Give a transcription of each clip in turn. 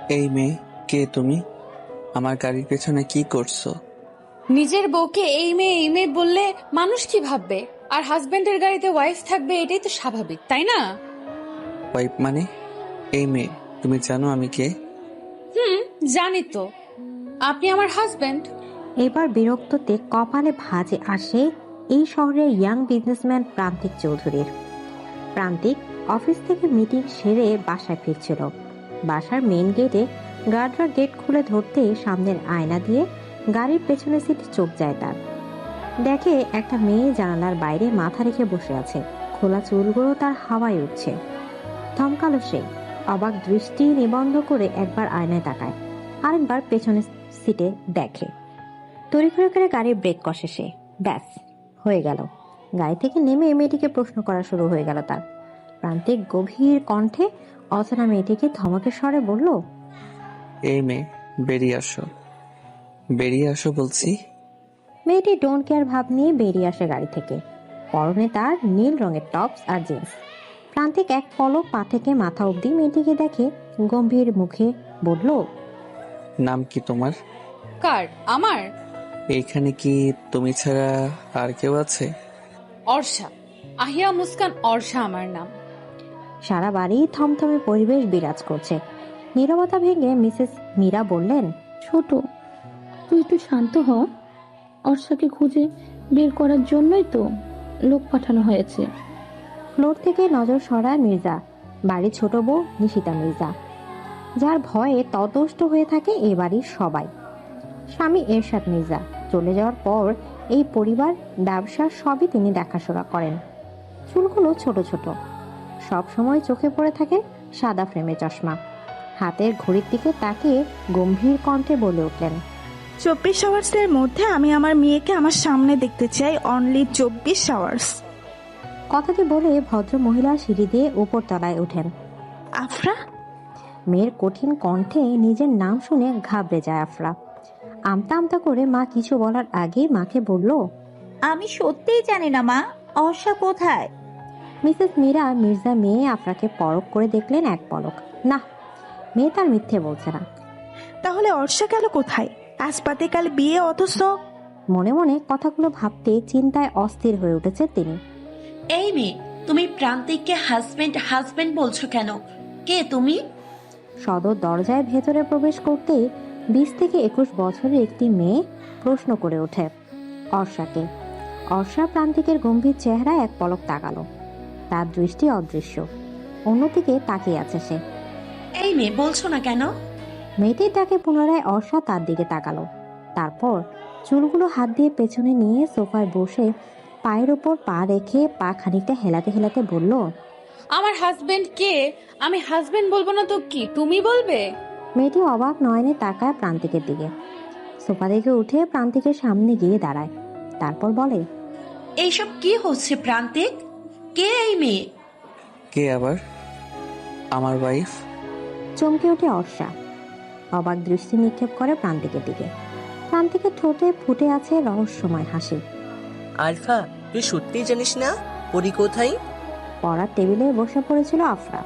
এই মেয়ে, কে তুমি? আমার গাড়ির পেছনে কি করছো? নিজের বউকে এই মেয়ে বললে মানুষ কি ভাববে? আর হাজবেন্ডের গাড়িতে ওয়াইফ থাকবে, এটাই তো স্বাভাবিক, তাই না? ওয়াইফ মানে? এই মেয়ে, তুমি জানো আমি কে? হুম, জানি তো। আপনি আমার হাজবেন্ড। এবার বিরক্ততে কপালে ভাঁজে আসে এই শহরের ইয়াং বিজনেসম্যান প্রান্তিক চৌধুরীর। প্রান্তিক অফিস থেকে মিটিং সেরে বাসায় ফিরছিল। বাসার মেইন গেটে গার্ডরা গেট খুলে ধরতেই সামনের আয়না দিয়ে গাড়ির পেছনের সিটে চোখ যায় তার। দেখে একটা মেয়ে জানালার বাইরে মাথা রেখে বসে আছে, খোলা চুলগুলো তার হাওয়ায় উঠছে। থমকালো সে, অবাক দৃষ্টি নিবন্ধ করে একবার আয়নায় তাকায়, আরেকবার পেছনের সিটে দেখে। তড়িঘড়ি করে গাড়ির ব্রেক কষে সে। ব্যাস, হয়ে গেল। গাড়ি থেকে নেমে মেয়েটিকে প্রশ্ন করা শুরু হয়ে গেল তার। প্রান্তিক গভীর কণ্ঠে অচেনা মেয়েটিকে ধমকের স্বরে বলল, এই মেয়ে, বেরিয়ে আসো, বেরিয়ে আসো বলছি। মেয়েটি ডোন্ট কেয়ার ভাব নিয়ে বেরিয়ে আসে গাড়ি থেকে। পরনে তার নীল রঙের টপস আর জিন্স। প্রান্তিক এক পলক পা থেকে মাথা অবধি মেয়েটিকে দেখে গম্ভীর মুখে বলল, নাম কি তোমার? কার? আমার? এইখানে কি তুমি ছাড়া আর কেউ আছে? অর্ষা। আহিয়া মুস্কান অর্ষা আমার নাম। সারা বাড়ি থমথমে পরিবেশ বিরাজ করছে। নীরবতা ভেঙে মিসেস মীরা বললেন, ছোট, তুই একটু শান্ত হ। অর্ষাকে খুঁজে বের করার জন্যই তো লোক পাঠানো হয়েছে। ফ্লোর থেকে নজর সরায় মির্জা, বাড়ির ছোট বউ নিশিতা মির্জা, যার ভয়ে ততষ্ট হয়ে থাকে এ বাড়ির সবাই। স্বামী এরশাদ মির্জা চলে যাওয়ার পর এই পরিবার ব্যবসা সবই তিনি দেখাশোনা করেন। চুলগুলো ছোট ছোট, সব সময় চোখে পড়ে থাকে সাদা ফ্রেমে চশমা। হাতের ঘড়ির দিকে তাকিয়ে গম্ভীর কণ্ঠে বলে উঠলেন, 24 আওয়ার্সের মধ্যে আমি আমার মেয়েকে আমার সামনে দেখতে চাই, অনলি 24 আওয়ার্স। কথাটি বলে ভদ্র মহিলা সিঁড়ি দিয়ে উপর তলায় ওঠেন। আফরা, মেয়ের কঠিন কণ্ঠে নিজের নাম শুনে ঘাবড়ে যায় আফরা। আমতা আমতা করে মা কিছু বলার আগেই মাকে বলল, আমি সত্যিই জানি না মা, অর্ষা কোথায়? মিসেস মীরা মির্জা মেয়ে আফরাকে পরখ করে দেখলেন এক পলক। না, মেয়ে তার মিথ্যে বলছে না। তাহলে অর্ষা গেল কোথায়? আজ পাতে কাল বিয়ে, অথচ মনে মনে কথাগুলো ভাবতে চিন্তায় অস্থির হয়ে উঠেছে তিনি। এই মেয়ে, তুমি প্রান্তিককে হাজবেন্ড হাজবেন্ড বলছো কেন? কে তুমি? সদর দরজায় ভেতরে প্রবেশ করতেই 20 থেকে 21 বছরের একটি মেয়ে প্রশ্ন করে ওঠে, অর্ষাকে। অর্ষা প্রান্তিকের গম্ভীর চেহারায় এক পলক তাকালো। তার দৃষ্টি অদৃশ্য, অন্যদিকে তাকিয়ে আছে সে। এই মেয়ে, বলছো না কেন? মেয়েটির ডাকে পুনরায় অর্ষা তার দিকে তাকালো। তারপর চুলগুলো হাত দিয়ে পেছনে নিয়ে সোফায় বসে পায়ের ওপর পা রেখে পা খানিকটা হেলাতে হেলাতে বলল, আমার হাজবেন্ড কে? আমি হাজবেন্ড বলবো না তো কি তুমি বলবে? মেয়েটি অবাক নয়নে তাকায় প্রান্তিকের দিকে। সোফা থেকে উঠে প্রান্তিকের সামনে গিয়ে দাঁড়ায়, তারপর বলে, এইসব কি হচ্ছে প্রান্তিক? কে এই মেয়ে? কে আবার? আমার ওয়াইফ। চমকে ওঠে অর্ষা, অবাক দৃষ্টি নিক্ষেপ করে প্রান্তিকের দিকে। প্রান্তিকের ঠোঁটে ফুটে আছে রহস্যময় হাসি। আলফা, তুই সত্যিই জানিস না পরি কোথায়? পড়ার টেবিলে বসে পড়েছিল আফরা।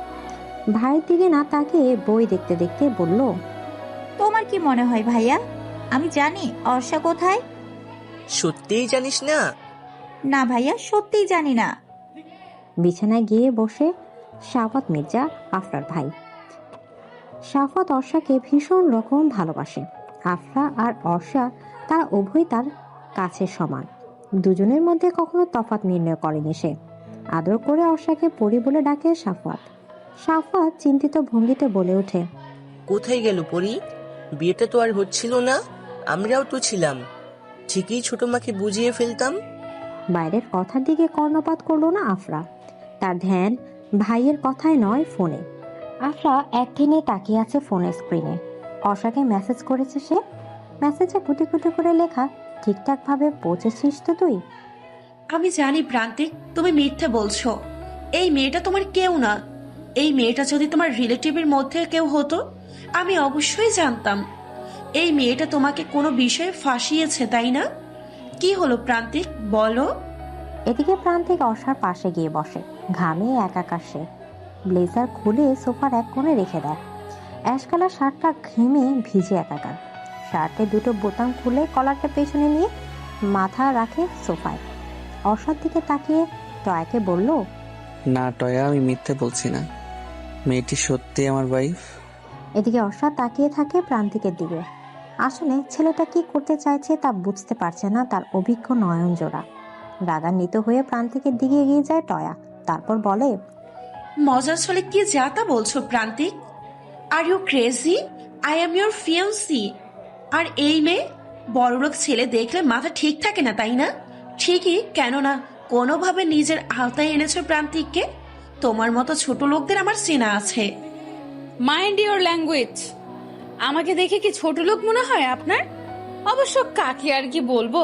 ভাইয়ের দিকে না তাকিয়ে বই দেখতে দেখতে বলল, তোমার কি মনে হয় ভাইয়া, আমি জানি অর্ষা কোথায়? সত্যিই জানিস না? না ভাইয়া, সত্যিই জানি না। বিছানায় গিয়ে বসে শাফাত মির্জা, আফরার ভাই। শাফাত অর্ষাকে ভীষণ রকম ভালোবাসে। আফরা আর অর্ষা তারা উভয় তার কাছে সমান। দুজনের মধ্যে কখনো তফাৎ নির্ণয় করেনি সে। আদর করে অর্ষাকে পরি বলে ডাকে শাফাত। শাফাত চিন্তিত ভঙ্গিতে বলে ওঠে, কোথায় গেল পরি? বিয়েটা তো আর হচ্ছিল না, আমরাও তো ছিলাম, ঠিকই ছোট মাকে বুঝিয়ে ফেলতাম। বাইরের কথার দিকে কর্ণপাত করলো না আফরা। তার ধ্যান ভাইয়ের কথায় নয়, ফোনে। আফরা একদিনে তাকিয়ে আছে ফোনের স্ক্রিনে। অর্ষাকে মেসেজ করেছে সে। মেসেজে কুটি কুটি করে লেখা, ঠিকঠাক ভাবে পৌঁছেছিস তো তুই? আমি জানি প্রান্তিক, তুমি মিথ্যে বলছো। এই মেয়েটা তোমার কেউ না। এই মেয়েটা যদি তোমার রিলেটিভের মধ্যে কেউ হতো, আমি অবশ্যই জানতাম। এই মেয়েটা তোমাকে কোনো বিষয়ে ফাঁসিয়েছে, তাই না? কি হলো প্রান্তিক, বলো। এদিকে প্রান্তিক অর্ষার পাশে গিয়ে বসে। ঘামে একাকার সে। ব্লেজার খুলে সোফার এক কোণে রেখে দেয়। অ্যাশ কালার শার্টটা ঘেমে ভিজে একাকার। শার্টে দুটো বোতাম খুলে কলারটা পেছনে নিয়ে মাথা রাখে সোফায়। অর্ষার দিকে তাকিয়ে টয়াকে বলল, না টয়া, আমি মিথ্যে বলছি না, মেয়েটি সত্যি আমার ওয়াইফ। এদিকে অর্ষা তাকিয়ে থাকে প্রান্তিকের দিকে। আসলে ছেলেটা কি করতে চাইছে তা বুঝতে পারছে না তার অভিজ্ঞ নয়ন জোড়া। রাগান্বিত হয়ে প্রান্তিকের দিকে এগিয়ে যায় টয়া, তারপর বলে, মজার ছলে কি যাতা বলছো Prantik? Are you crazy? I am your fiancee. আর এই মেয়ে বড়লোক ছেলে দেখলে মাথা ঠিক থাকে না, তাই না? ঠিকই, কেননা কোনোভাবে নিজের আওতায় এনেছো প্রান্তিককে। তোমার মতো ছোট লোকদের আমার চেনা আছে। Mind your language. আমাকে দেখে কি ছোট লোক মনে হয় আপনার? অবশ্য কাকে আর কি বলবো,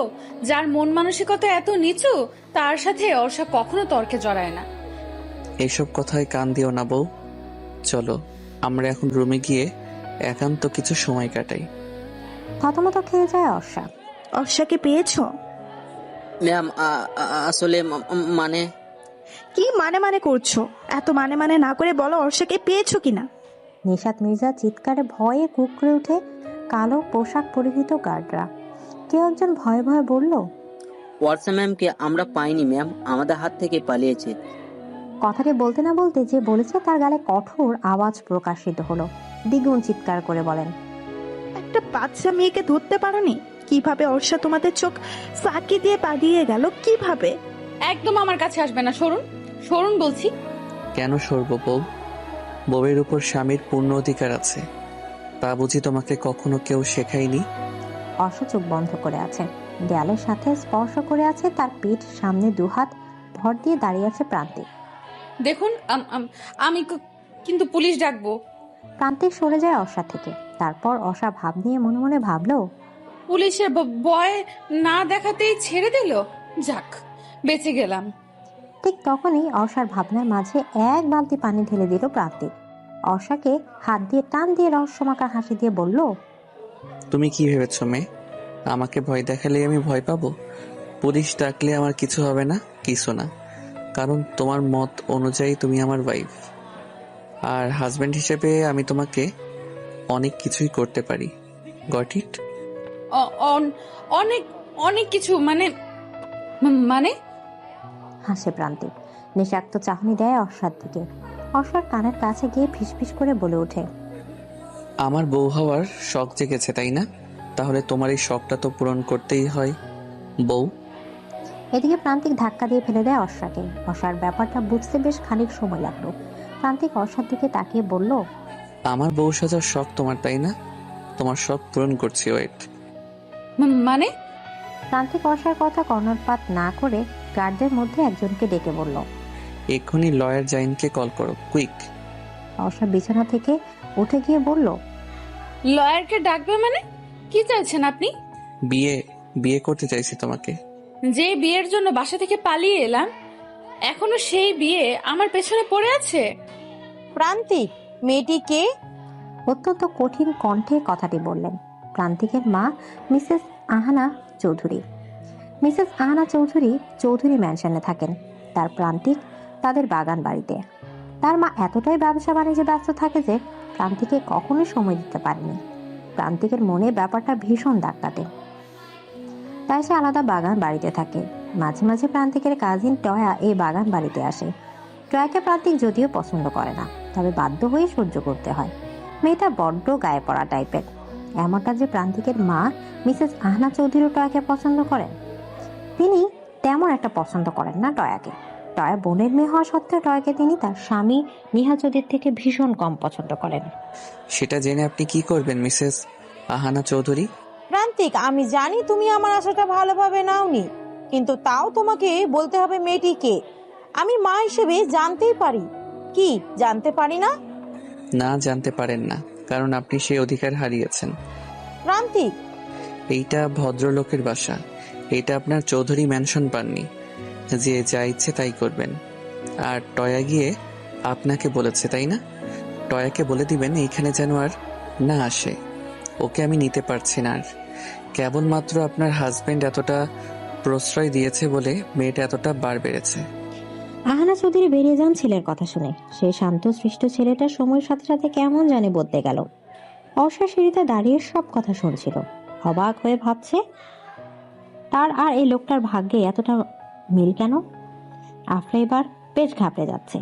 যার মন মানসিকতা এত নিচু তার সাথে অর্ষা কখনো তর্কে জড়ায় না। এসব কথায় কান দিও না বউ। চলো আমরা এখন রুমে গিয়ে একান্ত কিছু সময় কাটাই। থতমত খেয়ে যায় অর্ষা। অর্ষাকে পেয়েছো? ম্যাম আসলে মানে কি মানে মানে করছো? এত মানে মানে না করে বলো অর্ষাকে পেয়েছো কিনা। নিশাত মির্জা চিৎকারে ভয়ে কুঁকড়ে উঠে কালো পোশাক পরিহিত গার্ডরা। কেউ একজন ভয়ে ভয়ে বলল, ওয়ার্সা ম্যামকে আমরা পাইনি ম্যাম, আমাদের হাত থেকে পালিয়েছে। কথাটি বলতে না বলতে যে বলেছে তার গালে কঠোর আওয়াজ প্রকাশিত হলো। দ্বিগুণ চিৎকার করে বলেন, একটা বাচ্চা মেয়েকে ধরতে পারোনি? কিভাবে অর্ষা তোমাদের চোখ ফাঁকি দিয়ে পালিয়ে গেল? কিভাবে? একদম আমার কাছে আসবে না, সরুন সরুন বলছি। কেন সরব বউ? বউয়ের উপর স্বামীর পূর্ণ অধিকার আছে, তা বুঝি তোমাকে কখনো কেউ শেখায়নি? অর্ষা চোখ বন্ধ করে আছে, দেয়ালের সাথে স্পর্শ করে আছে তার পিঠ, সামনে দুহাত ভর দিয়ে দাঁড়িয়ে আছে প্রান্তিক। দেখুন আমি কিন্তু পুলিশ ডাকবো। প্রান্তিক সরে যায় অর্ষা থেকে। তারপর অর্ষা ভাব নিয়ে মনে মনে ভাবলো, পুলিশের ভয় না দেখাতেই ছেড়ে দিল, যাক বেঁচে গেলাম। ঠিক তখনই অর্ষার ভাবনার মাঝে এক বালতি পানি ঢেলে দিল প্রান্তিক। অর্ষাকে হাত দিয়ে টান দিয়ে রহস্যমাকা হাসি দিয়ে বলল, তুমি কি ভেবেছ মেয়ে, আমাকে ভয় দেখালে আমি ভয় পাবো? পুলিশ ডাকলে আমার কিছু হবে না, কিছু না, কারণ তোমার মত অনুযায়ী তুমি আমার ওয়াইফ, আর হাজবেন্ড হিসেবে আমি তোমাকে অনেক কিছুই করতে পারি। Got it? অনেক অনেক কিছু মানে মানে হাসে প্রান্তিক। নিষাক্ত চাহনি দেয় অর্ষার দিকে। অর্ষার কানের কাছে গিয়ে ফিসফিস করে বলে ওঠে, আমার বউ হওয়ার শখ জেগেছে তাই না? তাহলে তোমার এই শখটা তো পূরণ করতেই হয় বউ। এদিকে প্রান্তিক ধাক্কা দিয়ে ফেলে দেয় অর্ষাকে। অর্ষার ব্যাপারটা বুঝতে বেশ খানিক সময় লাগলো। প্রান্তিক অর্ষার দিকে তাকিয়ে বলল, আমার বউ সাজার শখ তোমার তাই না? তোমার শখ পূরণ করছি, ওয়েট। মানে প্রান্তিক অর্ষার কথা কর্ণপাত না করে গার্ডদের মধ্যে একজনকে ডেকে বলল, এক্ষুনি লয়ার জাইনকে কল করো, কুইক। অর্ষা বিছানা থেকে উঠে গিয়ে বলল, লয়ারকে ডাকবে মানে? কি চাইছেন আপনি? বিয়ে করতে চাইছি তোমাকে। যে বিয়ের জন্য বাসা থেকে পালিয়ে এলাম, এখনো সেই বিয়ে আমার পেছনে পড়ে আছে। প্রান্তিক, মেয়েটি কে? অত্যন্ত কঠিন কণ্ঠে কথাটি বললেন প্রান্তিকের মা মিসেস আহানা চৌধুরী। মিসেস আহানা চৌধুরী চৌধুরী ম্যানশনে থাকেন। তার প্রান্তিক তাদের বাগান বাড়িতে। তার মা এতটাই ব্যবসা বাণিজ্যে ব্যস্ত থাকে যে প্রান্তিকে কখনোই সময় দিতে পারেনি। প্রান্তিকের মনে ব্যাপারটা ভীষণ দাগ কাটে, তাই সে আলাদা বাগান বাড়িতে থাকে। মাঝে মাঝে প্রান্তিকের কাজিন টয়া এই বাগান বাড়িতে আসে। টয়াকে প্রান্তিক যদিও পছন্দ করে না, তবে বাধ্য হয়ে সহ্য করতে হয়। মেয়েটা বড্ড গায়ে পড়া টাইপের। এমনটা যে প্রান্তিকের মা মিসেস আহনা চৌধুরী টয়াকে পছন্দ করেন, তিনি তেমন একটা পছন্দ করেন না টয়াকে। টয়া বোনের মেয়ে হওয়া সত্ত্বেও টয়াকে তিনি তার স্বামী নিহাল চৌধুরীর থেকে ভীষণ কম পছন্দ করেন। সেটা জেনে আপনি কি করবেন মিসেস আহানা চৌধুরী? প্রান্তিক, আমি জানি তুমি আমার আশাটা ভালোভাবে নাওনি, কিন্তু তাও তোমাকে বলতে হবে মেয়েটি কে। আমি মা হিসেবে জানতেই পারি। কি জানতে পারি না? না, জানতে পারেন না, কারণ আপনি সেই অধিকার হারিয়েছেন। প্রান্তিক, এইটা ভদ্রলোকের বাসা, এটা আপনার চৌধুরী ম্যানশন পাননি যে যা ইচ্ছে তাই করবেন। আর টয়া গিয়ে আপনাকে বলেছে তাই না? টয়াকে বলে দিবেন এইখানে যেন আর না আসে, ওকে আমি নিতে পারছি না। আর কেবলমাত্র আপনার হাজবেন্ড এতটা প্রশ্রয় দিয়েছে বলে মেয়েটা এতটা বার বেড়েছে। আহানা চৌধুরী বেরিয়ে যান ছেলের কথা শুনে। সেই শান্ত সৃষ্ট ছেলেটা সময়ের সাথে সাথে কেমন জানে বদলে গেল। অর্ষা সিঁড়িতে দাঁড়িয়ে সব কথা শুনছিল, অবাক হয়ে ভাবছে তার আর এই লোকটার ভাগ্যে এতটা মিল কেন। আফরা এবার বেশ ঘাবড়ে যাচ্ছে।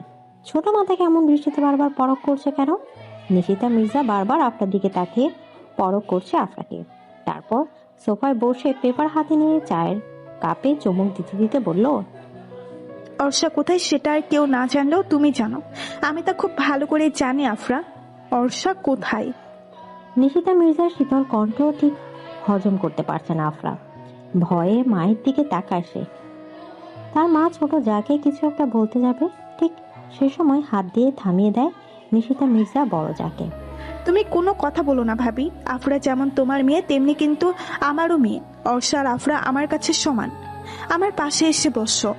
ছোট মাথা কেমন দৃষ্টিতে বারবার পরখ করছে কেন। নিশিতা মির্জা বারবার আফরার দিকে তাকিয়ে পরখ করছে আফরাকে। তারপর সোফায় বসে পেপার হাতে নিয়ে চায়ের কাপে চুমুক দিতে দিতে বলল, অর্ষা কোথায় সেটা আর কেউ না জানলেও তুমি জানো। আমি তা খুব ভালো করে জানি আফরা। অর্ষা কোথায়? নিশিতা মির্জার শীতল কণ্ঠ ঠিক হজম করতে পারছে না আফরা। ভয়ে মায়ের দিকে তাকায় সে। তার মা ছোট যাকে কিছু একটা বলতে যাবে, ঠিক সে সময় হাত দিয়ে থামিয়ে দেয় নিশিতা মির্জা বড় যাকে। তুমি কোনো কথা বলো না ভাবি। আফরা যেমন তোমার মেয়ে তেমনি কিন্তু আমারও মেয়ে। অর্ষা আর আফরা আমার কাছে সমান। আমার পাশে এসে বসো।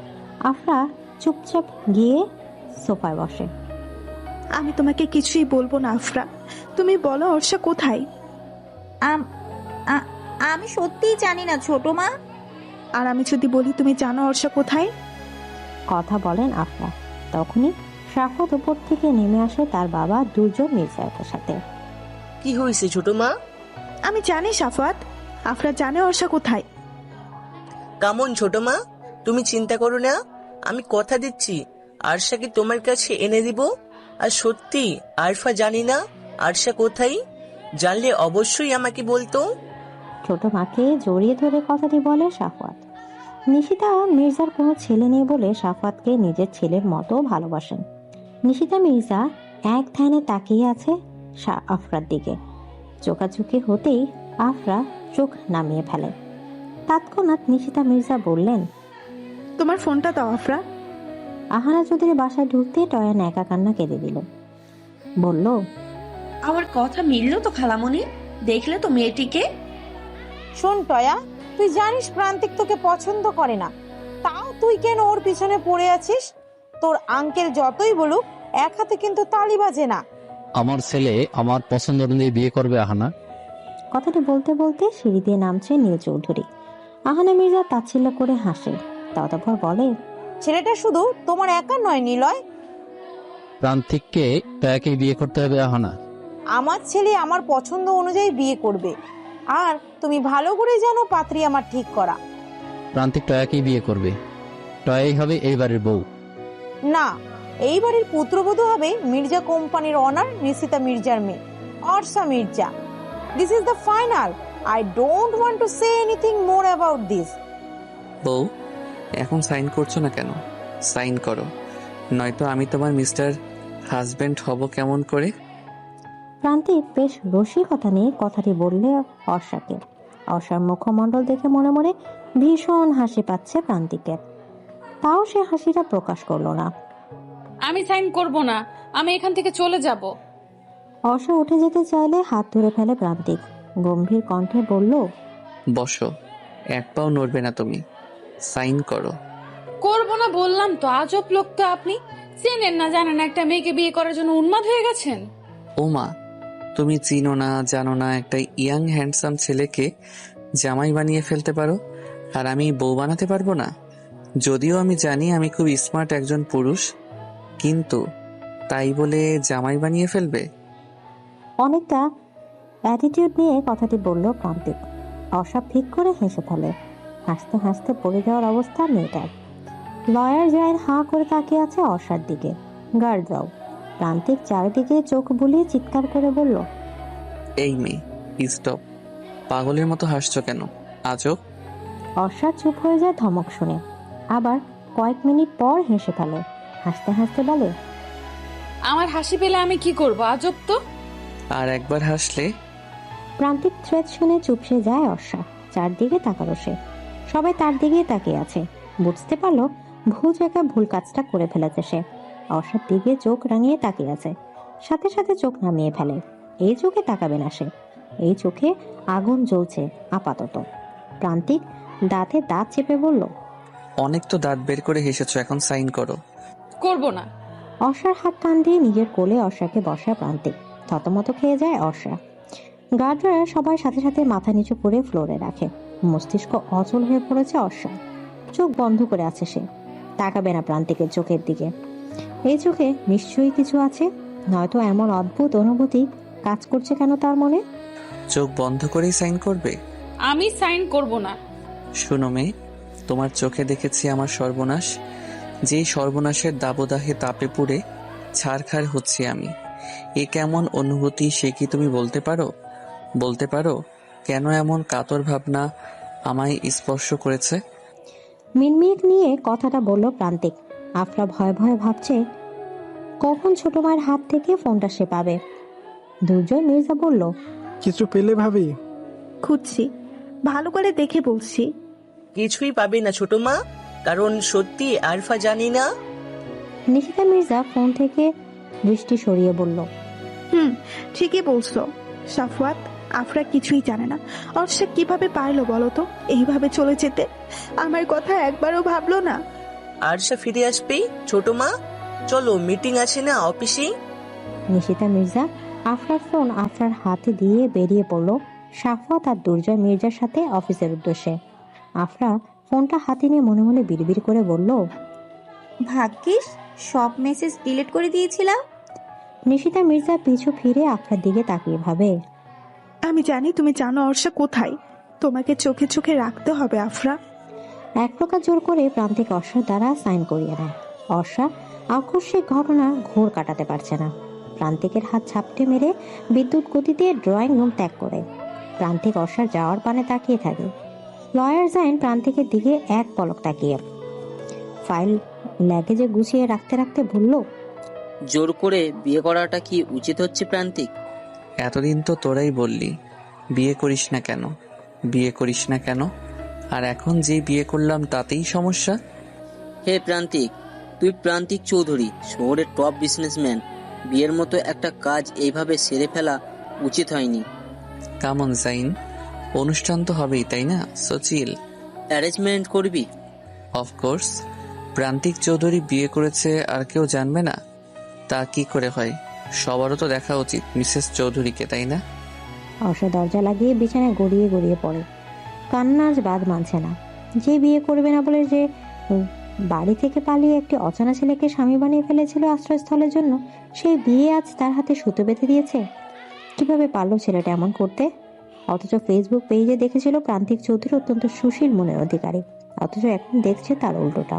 আফরা চুপচাপ গিয়ে সোফায় বসে। আমি তোমাকে কিছুই বলবো না আফরা, তুমি বলো অর্ষা কোথায়? আমি সত্যিই জানি না ছোট মা। আর আমি যদি বলি তুমি জানো অর্ষা কোথায়? কথা বলেন আফরা। তখনই সাফাত উপর থেকে নেমে আসে তার বাবা দুর্যোগ মির্জার সাথে। কি হয়েছে ছোট মা? আমি জানি সাফাত, আফরা জানে অর্ষা কোথায়। কেমন ছোট মা, তুমি চিন্তা করো না, আমি কথা দিচ্ছি আরশাকে তোমার কাছে এনে দিব। আর সত্যি আরফা জানি না আরশা কোথায়, জানলে অবশ্যই আমাকে বলতো। ছোট মাকে জড়িয়ে ধরে কথাটি বলে সাফাত। নিশিতা মির্জার কোনো ছেলে নেই বলে সাফাতকে নিজের ছেলের মতো ভালোবাসেন। নিশিতা মির্জা এক ধ্যানে তাকিয়ে আছে আফরার দিকে। চোখাচোখি হতেই আফরা চোখ নামিয়ে ফেলে। তৎক্ষণাৎ নিশিতা মির্জা বললেন, তোমার ফোনটা দাও আফরা। আহানা চৌধুরী বাসায় ঢুকতে টয়ান একা কান্না কেঁদে দিল। বলল, আমার কথা মিললো তো খালামণি? দেখলে তো মেয়েটিকে? শোন টয়া, তুই জানিস প্রান্তিক তোকে পছন্দ করে না, তাও তুই কেন ওর পিছনে পড়ে আছিস? তোর আঙ্কেল যতই বলুক এক হাতে কিন্তু তালি বাজে না। আমার ছেলে আমার পছন্দ অনুযায়ী বিয়ে করবে আহানা। কথাটি বলতে বলতে সিঁড়ি দিয়ে নামছে নীল চৌধুরী। আহানা মির্জা তাচ্ছিল্য করে হাসে, তারপর বলে, ছেলেটা শুধু তোমার একা নয় নিলয়, প্রান্তিককে তাকে বিয়ে করতে হবে আহানা। আমার ছেলে আমার পছন্দ অনুযায়ী বিয়ে করবে। আর তুমি ভালো করে জানো পাত্রী আমার ঠিক করা। প্রান্তিক টয়াকেই বিয়ে করবে, টয়াই হবে এই বাড়ির বউ। না, এই বাড়ির পুত্রবধূ হবে মির্জা কোম্পানির অনার নিশিতা মির্জার মেয়ে Orsha Mirza. This is the final. I don't want to say anything more about this. বউ, এখন সাইন করছো না কেন? সাইন করো, নয়তো আমি তোমার মিস্টার হাজবেন্ড হব কেমন করে? প্রান্তিক বেশ রসিকতা নিয়ে কথাটি বললে অর্ষাকে। অর্ষার মুখমণ্ডল দেখে মনে মনে ভীষণ হাসি পাচ্ছে প্রান্তিকের। তাও সে হাসিটা প্রকাশ করলো না। আমি সাইন করব না, আমি এখান থেকে চলে যাব। অর্ষা উঠে যেতে চাইলে হাত ধরে ফেলে প্রান্তিক। গম্ভীর কণ্ঠে বলল, বসো, এক পাও নড়বে না তুমি। সাইন করো। করব না বললাম তো। আজব লোক তো আপনি। চেনেন না জানেন একটা মেয়েকে বিয়ে করার জন্য উন্মাদ হয়ে গেছেন। ও মা, তুমি চিনো না জানো না একটা ইয়াং হ্যান্ডসাম ছেলেকে জামাই বানিয়ে ফেলতে পারো, আর আমি বউ বানাতে পারবো না? যদিও আমি জানি আমি খুব স্মার্ট একজন পুরুষ, কিন্তু তাই বলে জামাই বানিয়ে ফেলবে? অনেকটা অ্যাটিটিউড নিয়ে কথাটি বলল প্রান্তিক। অর্ষা ফিক করে হেসে ফেলে। হাসতে হাসতে পড়ে যাওয়ার অবস্থা মেয়েটার। লয়ার জায়ের হাঁ করে তাকিয়ে আছে অর্ষার দিকে। গার্ড দাও। প্রান্তিক চারিদিকে চোখ বুলিয়ে চিৎকার করে বলল, এই মেয়ে, স্টপ। পাগলের মতো হাসছো কেন? আজব। অর্ষা চুপ হয়ে যায় ধমক শুনে। আবার কয়েক মিনিট পর হেসে ফেলে। হাসতে হাসতে বলে, আমার হাসি পেলে আমি কি করব? আজব তো। আর একবার হাসলে। প্রান্তিক থ্রেট শুনে চুপসে যায় অর্ষা। চারদিকে তাকালো সে। সবাই তার দিকেই তাকিয়ে আছে। বুঝতে পারলো ভুল জায়গায় ভুল কাজটা করে ফেলেছে সে। অর্ষার দিকে চোখ রাঙিয়ে তাকিয়ে আছে, সাথে সাথে চোখ নামিয়ে ফেলে। এই চোখে তাকাবে না সে। এই চোখে আগুন জ্বলছে আপাতত। প্রান্তিক দাঁতে দাঁত চেপে বলল, অনেক তো দাঁত বের করে হেসেছো, এখন সাইন করো। করব না। অর্ষার হাত টান দিয়ে নিজের কোলে অর্ষাকে বসায় প্রান্তিক। থতমত খেয়ে যায় অর্ষা। গার্ডরা সবাই সাথে সাথে মাথা নিচু করে ফ্লোরে রাখে। মস্তিষ্ক অচল হয়ে পড়েছে অর্ষা। চোখ বন্ধ করে আছে সে। তাকাবে না প্রান্তিকের চোখের দিকে। এই চোখে নিশ্চয়ই কিছু আছে, নয়তো এমন অদ্ভুত অনুভূতি কাজ করছে কেন তার মনে? চোখ বন্ধ করেই সাইন করবে? আমি সাইন করব না। শুনো মেয়ে, তোমার চোখে দেখেছি আমার সর্বনাশ। যেই সর্বনাশের দাবদাহে তাপে পুড়ে ছারখার হচ্ছি আমি। এ কেমন অনুভূতি সে কি তুমি বলতে পারো? বলতে পারো কেন এমন কাতর ভাবনা আমায় স্পর্শ করেছে? মিনমিক নিয়ে কথাটা বলল প্রান্তিক। আফরা ভয়ে ভয়ে ভাবছে কখন ছোট মায়ের হাত থেকে ফোনটা সে পাবে। দুর্জয় মির্জা বলল, কিছু পেলে ভাবি? খুঁজছি, ভালো করে দেখে বলছি। কিছুই পাবে না ছোট মা, কারণ সত্যি আরফা জানি না। নিশিতা মির্জা ফোন থেকে দৃষ্টি সরিয়ে বলল, ঠিকই বলছো সাফওয়াত, আফরা কিছুই জানে না। অর্ষা কিভাবে পারলো বলো তো এইভাবে চলে যেতে? আমার কথা একবারও ভাবলো না। আরশা ফিরে আসবে ছোট মা, চলো মিটিং আছে না অফিসে। নিশিতা মির্জা আফরার ফোন আফরার হাতে দিয়ে বেরিয়ে পড়ল সাফওয়াত আর দুর্জয় মির্জার সাথে অফিসের উদ্দেশ্যে। আফরা ফোনটা হাতে নিয়ে মনে মনে বিড়বিড় করে বলল, ভাগ্যিস সব মেসেজ ডিলিট করে দিয়েছিলাম। নিশিতা মির্জা পিছু ফিরে আফরার দিকে তাকিয়ে ভাবে, আমি জানি তুমি জানো অর্ষা কোথায়। তোমাকে চোখে চোখে রাখতে হবে আফরা। এক প্রকার জোর করে প্রান্তিক অর্ষার দ্বারা সাইন করিয়ে নেয়। অর্ষা আকস্মিক ঘটনা ঘোর কাটাতে পারছে না। প্রান্তিকের হাত ঝাপটে মেরে বিদ্যুৎ গতিতে ড্রয়িং রুম ত্যাগ করে প্রান্তিক অর্ষার যাওয়ার পানে তাকিয়ে থাকে। লয়ার জাইন প্রান্তিকের দিকে এক পলক তাকিয়ে ফাইল ল্যাগেজে গুছিয়ে রাখতে রাখতে বলল, জোর করে বিয়ে করাটা কি উচিত হচ্ছে প্রান্তিক? এতদিন তো তোরাই বললি বিয়ে করিস না কেন, বিয়ে করিস না কেন, আর এখন যে বিয়ে করলাম তাতেই সমস্যা? হে প্রান্তিক, তুই প্রান্তিক চৌধুরী, শহরের টপ বিজনেসম্যান। বিয়ের মতো একটা কাজ এইভাবে সেরে ফেলা উচিত হয়নি। কামন জাইন, অনুষ্ঠান তো হবেই তাই না? সচিল অ্যারেঞ্জমেন্ট করবি? অফকোর্স। প্রান্তিক চৌধুরী বিয়ে করেছে আর কেউ জানবে না? তা কি করে হয়? সবারও তো দেখা উচিত মিসেস চৌধুরীকে, তাই না? অর্ষা দরজা লাগিয়ে বিছানায় গড়িয়ে গড়িয়ে পড়ে। কান্না আজ বাদ মানছে না। যে বিয়ে করবে না বলে যে বাড়ি থেকে পালিয়ে একটি অচেনা ছেলেকে স্বামী বানিয়ে ফেলেছিল আশ্রয়স্থলের জন্য, সেই বিয়ে আজ তার হাতে সুতো বেঁধে দিয়েছে। কিভাবে পারলো ছেলেটা এমন করতে? অথচ ফেসবুক পেজে দেখেছিল প্রান্তিক চৌধুরী অত্যন্ত সুশীল মনের অধিকারী, অথচ এখন দেখছে তার উল্টোটা।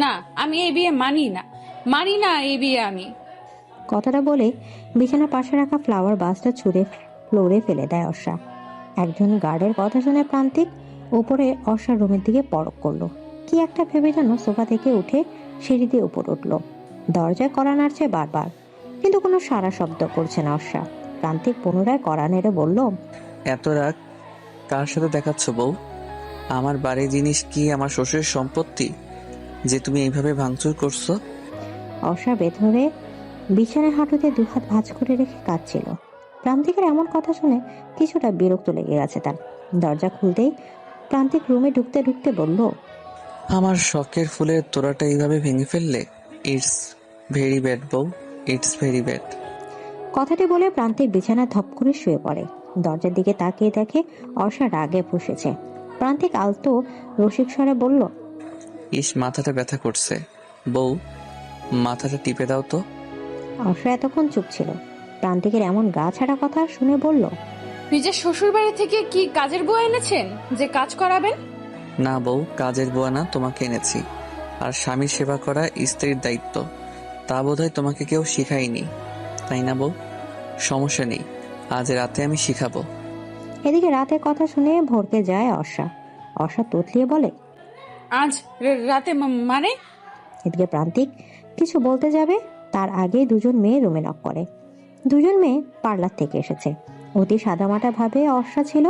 না, আমি এই বিয়ে মানি না এই বিয়ে আমি। কথাটা বলে বিছানার পাশে রাখা ফ্লাওয়ার বাসটা ছুঁড়ে ফ্লোরে ফেলে দেয় অর্ষা। একজন গার্ডের কথা শুনে প্রান্তিক উপরে অর্ষার রুমের দিকে পরক করলো। কি একটা ভেবে যেন সোফা থেকে উঠে সিঁড়ি দিয়ে উপর উঠলো। দরজায় কড়া নাড়ছে বারবার, কিন্তু কোনো সারা শব্দ করছে না অর্ষা। প্রান্তিক পুনরায় কড়া নেড়ে বলল, এত রাগ কার সাথে দেখাচ্ছ বউ? আমার বাড়ির জিনিস কি আমার শ্বশুরের সম্পত্তি যে তুমি এইভাবে ভাঙচুর করছো? অর্ষা ভেতরে বিছানায় হাঁটুতে দুহাত ভাঁজ করে রেখে কাঁদছিল। প্রান্তিকের এমন কথা শুনে কিছুটা বিরক্ত লেগে গেছে তার। দরজা খুলতেই প্রান্তিক রুমে ঢুকতে ঢুকতে বলল, আমার শখের ফুলের তোড়াটা এইভাবে ভেঙে ফেললে? ইটস ভেরি ব্যাড বউ, ইটস ভেরি ব্যাড। কথাটি বলে প্রান্তিক বিছানায় ধপ করে শুয়ে পড়ে। দরজার দিকে তাকিয়ে দেখে অর্ষা রাগে ফুঁসেছে। প্রান্তিক আলতো রসিক স্বরে বলল, ইস, মাথাটা ব্যথা করছে বউ, মাথাটা টিপে দাও তো। অর্ষা এতক্ষণ চুপ ছিল। প্রান্তিকের এমন গা ছাড়া কথা শুনে বলল, নিজের শ্বশুর বাড়ি থেকে কি কাজের বউ এনেছেন যে কাজ করাবেন? না বউ, কাজের বুয়া না, তোমাকে এনেছি। আর স্বামীর সেবা করা স্ত্রীর দায়িত্ব, তা বোধহয় তোমাকে কেউ শিখায়নি, তাই না বউ? সমস্যা নেই, আজ রাতে আমি শিখাবো। এদিকে রাতের কথা শুনে ভরকে যায় অর্ষা। অর্ষা তোতলিয়ে বলে, আজ রাতে মানে? এদিকে প্রান্তিক কিছু বলতে যাবে তার আগে দুজন মেয়ে রুমে নক করে। দুজন মেয়ে পার্লার থেকে এসেছে। অতি সাদামাটা ভাবে অর্ষা ছিল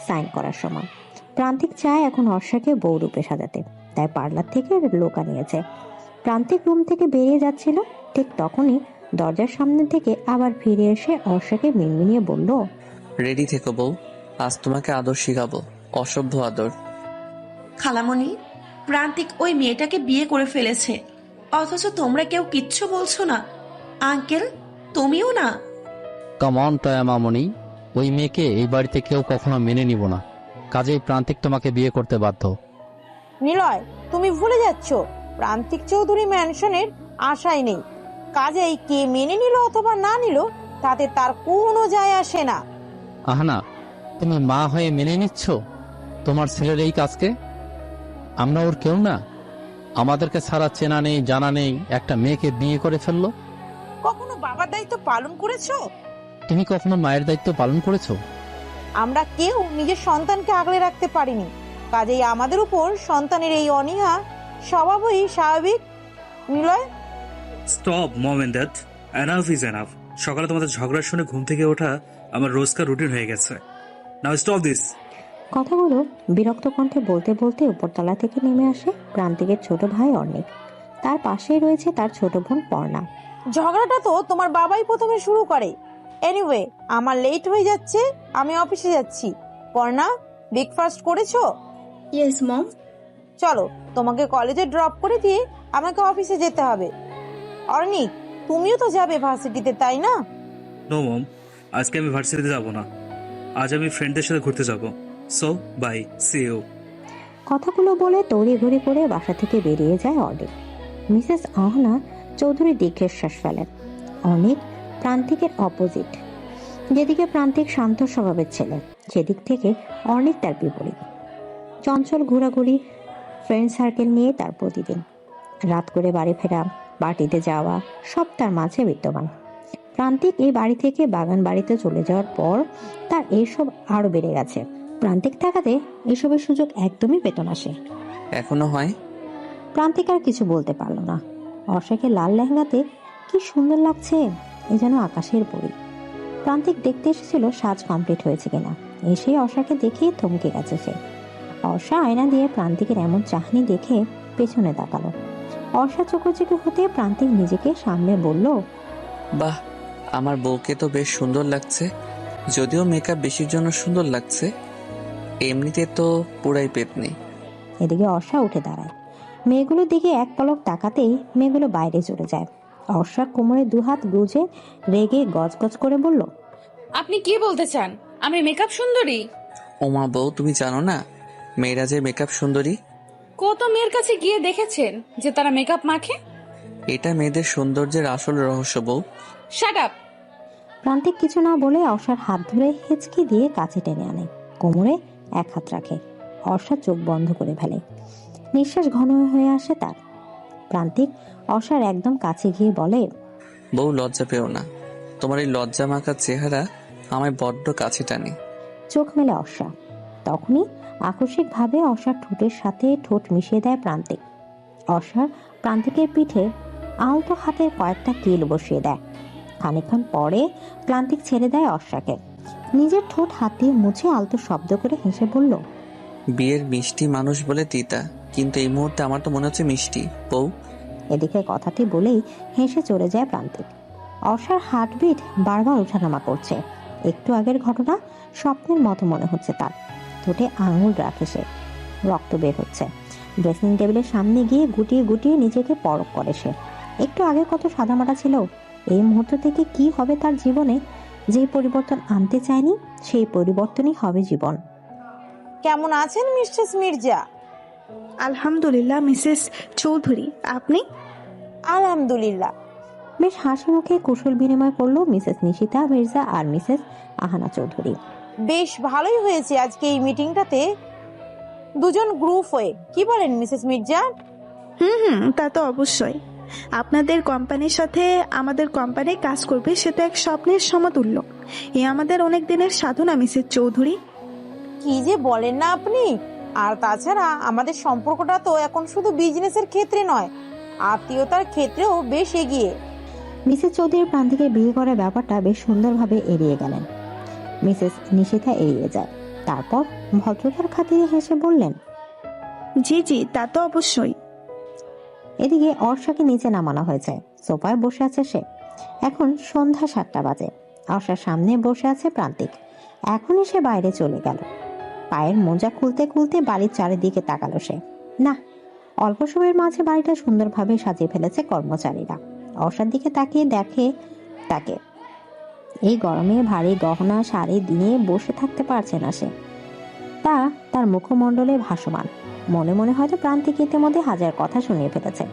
সাইন করার সময়। প্রান্তিক চায় এখন অর্ষাকে বউ রূপে সাজাতে, তাই পার্লার থেকে লোক আনিয়েছে। প্রান্তিক রুম থেকে বেরিয়ে যাচ্ছিল, ঠিক তখনই দরজার সামনে থেকে আবার ফিরে এসে অর্ষাকে মিনমিনিয়ে বলল, রেডি থেকো বউ, আজ তোমাকে আদর শিখাবো, অসভ্য আদর। খালামণি, প্রান্তিক ওই মেয়েটাকে বিয়ে করে ফেলেছে, অথচ তোমরা কেউ কিচ্ছু বলছো না। আঙ্কেল, তুমিও না? কাম অন টয়া মামনি, ওই মেয়েকে এই বাড়িতে কেউ কখনো মেনে নিব না, কাজেই প্রান্তিক তোমাকে বিয়ে করতে বাধ্য। নিলয়, তুমি ভুলে যাচ্ছ প্রান্তিক চৌধুরী ম্যানশনের আশাই নেই। কাজেই কে মেনে নিল অথবা না নিল তাতে তার কোনো যায় আসে না। আহানা, তুমি মা হয়ে মেনে নিচ্ছ তোমার ছেলের এই কাজকে? আমরা ওর কেউ না? আমাদেরকে ছাড়া চেনা নেই জানা নেই একটা মেয়েকে বিয়ে করে ফেললো। কখনো বাবার দায়িত্ব পালন করেছো? তুমি কখনো মায়ের দায়িত্ব পালন করেছো? আমরা কেউ নিজের সন্তানকে আগলে রাখতে পারিনি, কাজেই আমাদের উপর সন্তানের এই অনীহা স্বভাবই স্বাভাবিক। Niloy, stop mom and dad, enough is enough. সকালে তোমাদের ঝগড়া শুনে ঘুম থেকে ওঠা আমার রোজকার রুটিন হয়ে গেছে। Now stop this. কথাগুলো বিরক্ত কণ্ঠে বলতে বলতে উপরতলা থেকে নেমে আসে প্রান্তিকের ছোট ভাই অর্ণিক। তার পাশেই রয়েছে তার ছোট বোন পর্ণা। ঝগড়াটা তো তোমার বাবাই প্রথমে শুরু করে। এনিওয়ে, আমার লেট হয়ে যাচ্ছে, আমি অফিসে যাচ্ছি। পর্ণা, ব্রেকফাস্ট করেছো? Yes mom. চলো, তোমাকে কলেজে ড্রপ করে দিয়ে আমাকে অফিসে যেতে হবে। অর্ণিক, তুমিও তো যাবে ভার্সিটিতে, তাই না? নো মম, আজকে আমি ভার্সিটিতে যাব না। আজ আমি ফ্রেন্ডদের সাথে ঘুরতে যাব। So bye, see you. কথাগুলো বলে তড়িঘড়ি করে বাসা থেকে বেরিয়ে যায় অর্ণিক। মিসেস আহনা চৌধুরী দীর্ঘশ্বাস ফেলেন। অর্ণিক প্রান্তিকের অপোজিট। যেদিকে প্রান্তিক শান্ত স্বভাবের ছেলে, সেদিক থেকে অর্ণিক তার বিপরীত। চঞ্চল ঘোরাঘুরি, ফ্রেন্ড সার্কেল নিয়ে তার প্রতিদিন। রাত করে বাড়ি ফেরা, পার্টিতে যাওয়া, সব তার মাঝে বিদ্যমান। প্রান্তিক এই বাড়ি থেকে বাগান বাড়িতে চলে যাওয়ার পর তার এইসব আরো বেড়ে গেছে। প্রান্তিক থাকাতে এসবের সুযোগ একদমই পেত না সে। এখনো হয়? প্রান্তিক আর কিছু বলতে পারল না। অর্ষাকে লাল লেহেঙ্গাতে কি সুন্দর লাগছে, এ যেন আকাশের পরি। প্রান্তিক দেখতে এসেছিল সাজ কমপ্লিট হয়েছে কিনা। এসে অর্ষাকে দেখেই থমকে গেছে সে। অর্ষা আয়না দিয়ে প্রান্তিকের এমন চাহনি দেখে পেছনে তাকালো। অর্ষা চোখোচোখি হতে প্রান্তিক নিজেকে সামনে বলল, বাহ, আমার বউকে তো বেশ সুন্দর লাগছে। যদিও মেকআপ বেশির জন্য সুন্দর লাগছে, এমনিতে তো পুরাই পেতনি। এদিকে অর্ষা উঠে দাঁড়ায়। মেয়েগুলোর দিকে এক পলক তাকাতেই মেয়েগুলো বাইরে চলে যায়। অর্ষা কোমরে দুহাত গুজে রেগে গজগজ করে বলল, আপনি কি বলতে চান? আমি মেকআপ সুন্দরী? ওমা বউ, তুমি জানো না মেয়েরা যে মেকআপ সুন্দরী? কত মেয়ের কাছে গিয়ে দেখেছেন যে তারা মেকআপ মাখে? এটা মেয়েদের সৌন্দর্যের আসল রহস্য বউ। Shut up. প্রান্তিক কিছু না বলে অর্ষার হাত ধরে হেঁচকি দিয়ে কাছে টেনে আনে, কোমরে এক হাত রাখে। অর্ষা চোখ বন্ধ করে ফেলে, নিঃশ্বাস ঘন হয়ে আসে তার। প্রান্তিক অর্ষার একদম কাছে গিয়ে বলে, বউ লজ্জা পেও না, তোমার এই লজ্জা মাখা চেহারা আমায় বড্ড কাছে টানে। চোখ মেলে অর্ষা। তখনই আকস্মিক ভাবে অর্ষার ঠোঁটের সাথে ঠোঁট মিশিয়ে দেয় প্রান্তিক। অর্ষা প্রান্তিকের পিঠে আলতো হাতের কয়েকটা কিল বসিয়ে দেয়। খানিকক্ষণ পরে প্রান্তিক ছেড়ে দেয় অর্ষাকে। নিজের ঠোঁট হাত দিয়ে মুছে আলতো শব্দ করে হেসে বলল, বিয়ের মিষ্টি মানুষ বলে তিতা, কিন্তু এই মুহূর্তে আমার তো মনে হচ্ছে মিষ্টি বউ। এদিকে কথাটি বলেই হেসে চলে যায় প্রান্তিক। অর্ষার হার্টবিট বারবার ওঠানামা করছে। একটু আগের ঘটনা স্বপ্নের মতো মনে হচ্ছে তার। ঠোঁটে আঙুল রাখে সে, রক্ত বের হচ্ছে। ড্রেসিং টেবিলের সামনে গিয়ে গুটিয়ে গুটিয়ে নিজেকে পরখ করে সে। একটু আগে কত সাদামাটা ছিল, এই মুহূর্ত থেকে কি হবে তার জীবনে? যে পরিবর্তন আনতে চায়নি সেই পরিবর্তনই হবে জীবন। কেমন আছেন মিসেস মির্জা? আলহামদুলিল্লাহ মিসেস চৌধুরী, আপনি? আলহামদুলিল্লাহ। বেশ হাসি মুখে কুশল বিনিময় করলো মিসেস নিশিতা মির্জা আর মিসেস আহানা চৌধুরী। বেশ ভালোই হয়েছে আজকে এই মিটিংটাতে দুজন গ্রুপ হয়ে, কি বলেন মিসেস মির্জা? তা তো অবশ্যই। আপনাদের কোম্পানির সাথে আমাদের কোম্পানি কাজ করবে, সেটা এক স্বপ্নের সমতুল্য। এ আমাদের অনেক দিনের সাধনা মিসেস চৌধুরী। কি যে বলেন না আপনি! আর তাছাড়া আমাদের সম্পর্কটা তো এখন শুধু বিজনেসের ক্ষেত্রে নয়, আত্মীয়তার ক্ষেত্রেও বেশ এগিয়ে। মিসেস চৌধুরী প্রান্তিকের বিয়ে করার ব্যাপারটা বেশ সুন্দরভাবে এড়িয়ে গেলেন। মিসেস নিশিতা এড়িয়ে যায়। তারপর ভদ্রতার খাতিরে হেসে বললেন, জি জি, তা তো অবশ্যই। এদিকে অর্ষাকে নিচে নামানো হয়েছে। সোফায় বসে আছে সে। এখন সন্ধ্যা 7টা বাজে। অর্ষার সামনে বসে আছে প্রান্তিক। এখনই সে বাইরে চলে গেল। পায়ের মোজা খুলতে খুলতে বাড়ির চারিদিকে তাকালো সে। না, অল্প সময়ের মাঝে বাড়িটা সুন্দরভাবে সাজিয়ে ফেলেছে কর্মচারীরা। অর্ষার দিকে তাকিয়ে দেখে তাকে। এই গরমে ভারী গহনা শাড়ি দিয়ে বসে থাকতে পারছে না সে। তা তার মুখমণ্ডলে ভাসমান। মনে মনে হয়তো প্রান্তিক ইতিমধ্যে হাজার কথা শুনিয়ে ফেলেছে।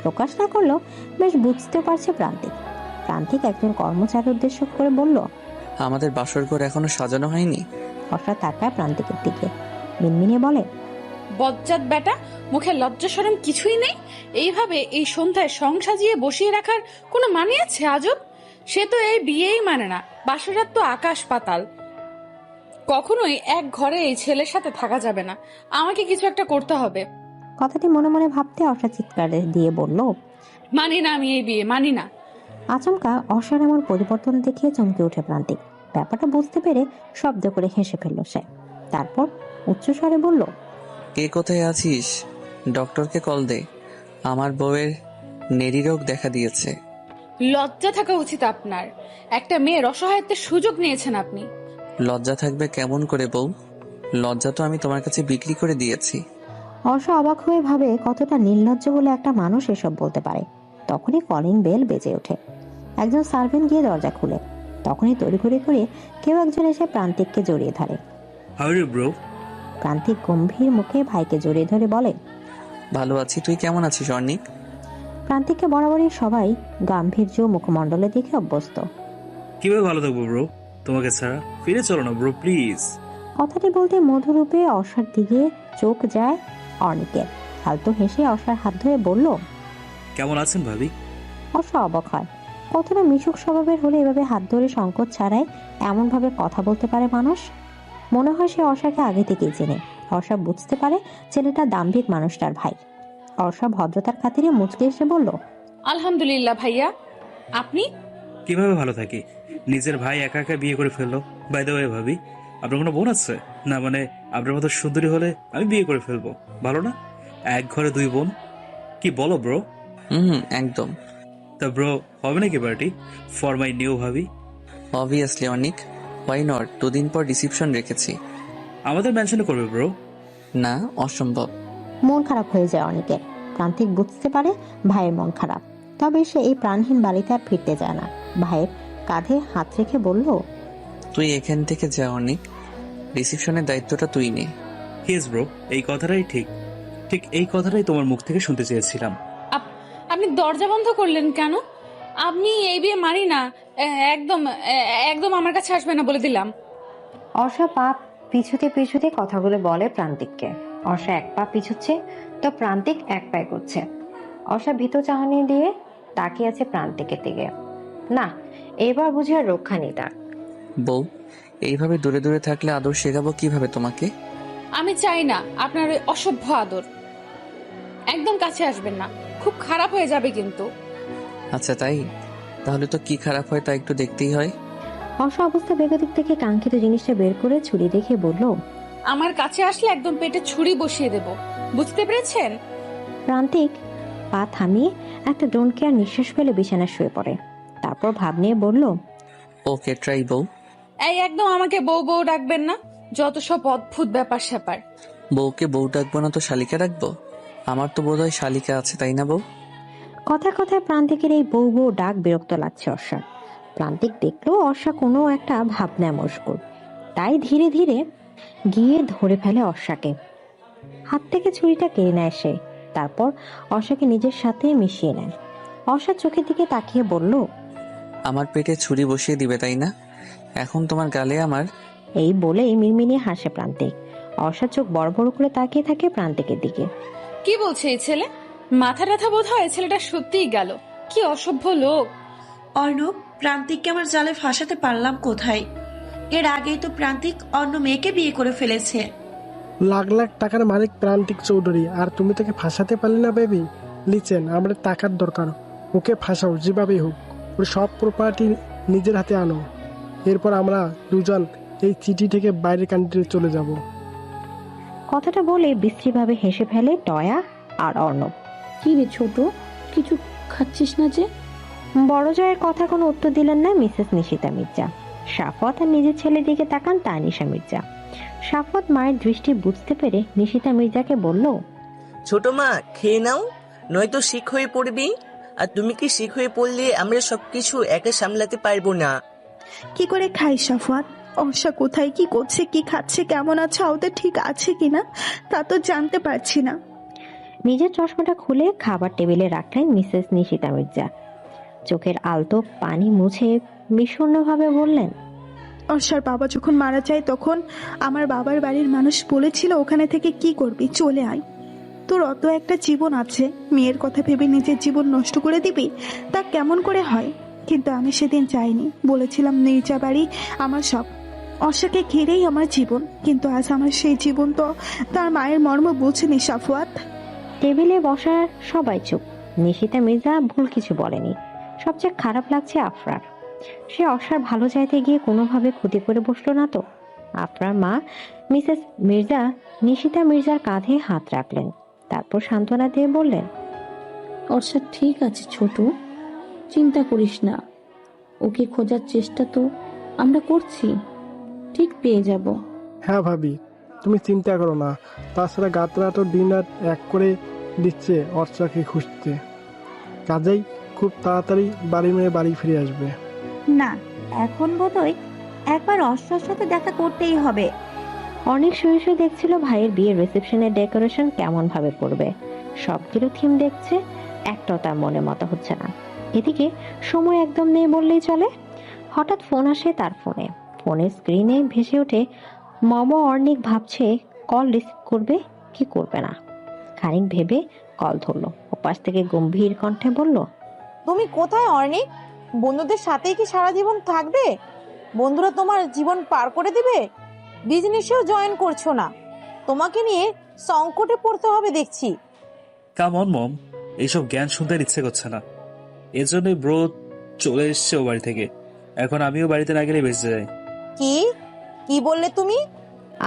প্রকাশ না করলেও বেশ বুঝতেও পারছে প্রান্তিক। প্রান্তিক একজন কর্মচারীর উদ্দেশ্য করে বলল, আমাদের বাসর ঘর এখনো সাজানো হয়নি। অর্ষা তাকায় প্রান্তিকের দিকে, মিনমিনিয়ে বলে, বজ্জাত বেটা, মুখে লজ্জা শরম কিছুই নেই। এইভাবে এই সন্ধ্যায় সং সাজিয়ে বসিয়ে রাখার কোনো মানে আছে? আজব, সে তো এই বিয়েই মানে না। বাসরাত তো আকাশ পাতাল। কখনোই এক ঘরে এই ছেলের সাথে থাকা যাবে না। আমাকে কিছু একটা করতে হবে। কথাটি মনে মনে ভাবতে অর্ষা চিৎকার দিয়ে বলল, মানি না, আমি এই বিয়ে মানি না। আচমকা অর্ষার এমন পরিবর্তন দেখিয়ে চমকে ওঠে প্রান্তিক। ব্যাপারটা বুঝতে পেরে শব্দ করে হেসে ফেলল সে। তারপর উচ্চস্বরে বলল, কে কোথায় আছিস? ডক্টরকে কল দে, আমার বউয়ের নেরি রোগ দেখা দিয়েছে। লজ্জা থাকা উচিত আপনার। একটা মেয়ের অসহায়ত্বের সুযোগ নিয়েছেন আপনি। লজ্জা থাকবে কেমন করে বউ? লজ্জা তো আমি তোমার কাছে বিক্রি করে দিয়েছি। অর্ষা অবাক হয়ে ভাবে কতটা নির্লজ্জ বলে একটা মানুষ এসব বলতে পারে। তখনই কলিং বেল বেজে ওঠে। একজন সার্ভেন্ট গিয়ে দরজা খুলে। তখনই তড়িঘড়ি করে কেউ একজন এসে প্রান্তিককে জড়িয়ে ধরে। How are you bro? Prantik গম্ভীর মুখে ভাইকে জড়িয়ে ধরে বলে, ভালো আছি, তুই কেমন আছিস অর্ণিক? প্রান্তিককে বরাবরই সবাই গাম্ভীর্য মুখমণ্ডলে দেখে অভ্যস্ত। কিভাবে ভালো থাকবো ব্রো তোমাকে ছাড়া? ফিরে চলো না ব্রো প্লিজ। কথাটি বলতে মধুরূপে অর্ষার দিকে চোখ যায় অর্ণিকের। ফালতু হেসে অর্ষার হাত ধরে বলল, কেমন আছেন ভাবি? অর্ষা অবাক হয়। কতটা মিশুক স্বভাবের হলে এভাবে হাত ধরে সংকোচ ছাড়াই এমন ভাবে কথা বলতে পারে মানুষ। মনে হয় সে অর্ষাকে আগে থেকেই চেনে। অর্ষা বুঝতে পারে ছেলেটা দাম্ভিক মানুষটার ভাই। অর্ষা ভদ্রতার খাতিরে মুচকে এসে বলল, আলহামদুলিল্লাহ ভাইয়া, আপনি? কিভাবে ভালো থাকি? নিজের ভাই একা একা বিয়ে করে ফেললো। বাই দ্য ওয়ে ভাবি, আপনার কোনো বোন আছে? না মানে আপনার মতো সুন্দরী হলে আমি বিয়ে করে ফেলবো। ভালো না? এক ঘরে দুই বোন। কি বলো ব্রো? একদম। তা ব্রো, হবে নাকি party for my new bhabhi? Obviously Arnik, why not? 2 দিন পর রিসেপশন রেখেছি। আমাদের মেনশনে করবে ব্রো? না, অসম্ভব। মন খারাপ হয়ে যায় অনেকের। প্রান্তিক বুঝতে পারে ভাইয়ের মন খারাপ, তবে সে এই প্রাণহীন বাড়িতে আর ফিরতে যায় না। ভাইয়ের কাঁধে হাত রেখে বলল, তুই এখান থেকে যা অর্ণিক, রিসেপশনের দায়িত্বটা তুই নে। ইয়েস ব্রো, এই কথাটাই ঠিক। ঠিক এই কথাটাই তোমার মুখ থেকে শুনতে চেয়েছিলাম। আপনি দরজা বন্ধ করলেন কেন? আপনি এই বিয়ে মানি না। একদম একদম আমার কাছে আসবে না বলে দিলাম। অর্ষা পা পিছুতে পিছুতে কথাগুলো বলে প্রান্তিককে। অর্ষা এক পা পিছুচ্ছে তো প্রান্তিক এক পায়ে করছে। অর্ষা ভীত চাহনি দিয়ে তাকিয়ে আছে প্রান্তিকের দিকে। না, এবার বুঝে আর রক্ষা নেই তার। বউ, এইভাবে দূরে দূরে থাকলে আদর শেখাবো কিভাবে তোমাকে? আমি চাই না আপনার ওই অসভ্য আদর। একদম কাছে আসবেন না, খুব খারাপ হয়ে যাবে কিন্তু। আচ্ছা তাই? তাহলে তো কি খারাপ হয় তা একটু দেখতেই হয়। অর্ষা অবস্থা বেগতিক থেকে কাঙ্ক্ষিত জিনিসটা বের করে ছুরি দেখে বলল, আমার কাছে আসলে একদম পেটে ছুরি বসিয়ে দেব, বুঝতে পেরেছেন? প্রান্তিক পা থামিয়ে একটা ডোন্ট কেয়ার নিঃশ্বাস ফেলে বিছানায় শুয়ে পড়ে। তারপর ভাব নিয়ে বলল, ওকে ট্রাই বউ। এই একদম আমাকে বউ বউ ডাকবেন না, যত সব অদ্ভুত ব্যাপার স্যাপার। বউকে বউ ডাকবো না তো শালিকা রাখবো? আমার তো বোধহয় শালিকা আছে, তাই না বউ? কথায় কথায় প্রান্তিকের এই বউ বউ ডাক বিরক্ত লাগছে অর্ষার। প্রান্তিক দেখলো অর্ষা কোনো একটা ভাবনায় মশগুল, তাই ধীরে ধীরে গিয়ে ধরে ফেলে অর্ষাকে। হাত থেকে ছুরিটা কেড়ে নেয় সে। তারপর অর্ষাকে নিজের সাথে মিশিয়ে নেয়। অর্ষার চোখের দিকে তাকিয়ে বলল, আমার পেটে ছুরি বসিয়ে দিবে তাই না? এখন তোমার গালে আমার। এই বলেই মিনমিনিয়ে হাসে প্রান্তিক। অর্ষার চোখ বড় বড় করে তাকিয়ে থাকে প্রান্তিকের দিকে। কি বলছে এই ছেলে? মাথা ব্যথা বোধ হয় ছেলেটা সত্যিই গেল। কি অসভ্য লোক। অর্ণব, প্রান্তিককে আমার জালে ফাঁসাতে পারলাম কোথায়? এর আগেই তো প্রান্তিক অন্য মেয়েকে বিয়ে করে ফেলেছে। লাখ লাখ টাকার মালিক প্রান্তিক চৌধুরী, আর তুমি তাকে ফাঁসাতে পারলে না বেবি? লিচেন, আমাদের টাকার দরকার। ওকে ফাঁসাও যেভাবেই হোক, ওর সব প্রপার্টি নিজের হাতে আনো। এরপর আমরা দুজন এই চিঠি থেকে বাইরের কান্ট্রিতে চলে যাব। কথাটা বলে বিশ্রীভাবে হেসে ফেলে টয়া আর অর্ণব। কি রে ছোট, কিছু খাচ্ছিস না যে? বড় জয়ের কথা কোনো উত্তর দিলেন না মিসেস নিশিতা মির্জা। সাফওয়াত আর নিজের ছেলের দিকে তাকান তানিশা মির্জা। সাফওয়াত মায়ের দৃষ্টি বুঝতে পেরে নিশিতা মির্জাকে বলল, ছোট মা খেয়ে নাও, নয়তো শিখ হয়ে পড়বি। আর তুমি কি শিখ হয়ে পড়লে আমরা সবকিছু একা সামলাতে পারবো না। কি করে খাই সাফওয়াত? অর্ষা কোথায়, কি করছে, কি খাচ্ছে, কেমন আছে, ওদের ঠিক আছে কিনা তা তো জানতে পারছি না। নিজের চশমাটা খুলে খাবার টেবিলে রাখলেন মিসেস নিশিতা মির্জা। চোখের আলতো পানি মুছে বিষণ্ণভাবে বললেন, অর্ষার বাবা যখন মারা যায় তখন আমার বাবার বাড়ির মানুষ বলেছিল, ওখানে থেকে কি করবি, চলে আয়, তোর অত একটা জীবন আছে, মেয়ের কথা ভেবে নিজের জীবন নষ্ট করে দিবি, তা কেমন করে হয়। কিন্তু আমি সেদিন চাইনি, বলেছিলাম নির্জা বাড়ি আমার সব, অর্ষাকে ঘিরেই আমার জীবন। কিন্তু আজ আমার সেই জীবন তো তার মায়ের মর্ম বুঝেনি সাফওয়াত। টেবিলে বসা সবাই চুপ। নিশিতা মির্জা ভুল কিছু বলেনি। সবচেয়ে খারাপ লাগছে আফরার। সে অর্ষার ভালো চাইতে গিয়ে কোনোভাবে ক্ষতি করে বসলো না তো। আফরার মা মিসেস মির্জা নিশিতা মির্জার কাঁধে হাত রাখলেন, তারপর সান্ত্বনা দিয়ে বললেন, অর্ষা ঠিক আছে ছোট, চিন্তা করিস না, ওকে খোঁজার চেষ্টা তো আমরা করছি, ঠিক পেয়ে যাব। হ্যাঁ ভাবি, তুমি চিন্তা করো না। তাছাড়া গাতরা তো দিন রাত এক করে দিচ্ছে অর্ষাকে খুঁজতে, কাজেই খুব তাড়াতাড়ি বাড়ি মেয়ে বাড়ি ফিরে আসবে। না, এখন বোধহয় একবার অর্ষার সাথে দেখা করতেই হবে। অনেক শুয়ে শুয়ে দেখছিল ভাইয়ের বিয়ের রিসেপশনের ডেকোরেশন কেমন ভাবে করবে। সবগুলো থিম দেখছে, একটাও তার মনে মতো হচ্ছে না। এদিকে সময় একদম নেই বললেই চলে। হঠাৎ ফোন আসে তার ফোনে। ফোনের স্ক্রিনে ভেসে ওঠে মম অর্ণিক। ভাবছে কল রিসিভ করবে কি করবে না। খানিক ভেবে কল ধরলো। ওপাশ থেকে গম্ভীর কণ্ঠে বলল, তুমি কোথায় অর্ণিক? বন্ধুদের সাথেই কি সারা জীবন থাকবে? বন্ধুরা তোমার জীবন পার করে দিবে? বিজনেসেও জয়েন করছো না, তোমাকে নিয়ে সংকটে পড়তে হবে দেখছি। কাম অন মম, এইসব জ্ঞান শুনতে আর ইচ্ছে করছে না। এজন্যই ব্রো চলে এসছে ও বাড়ি থেকে। এখন আমিও বাড়িতে না গেলে বেঁচে যাই। কি কি বললে তুমি?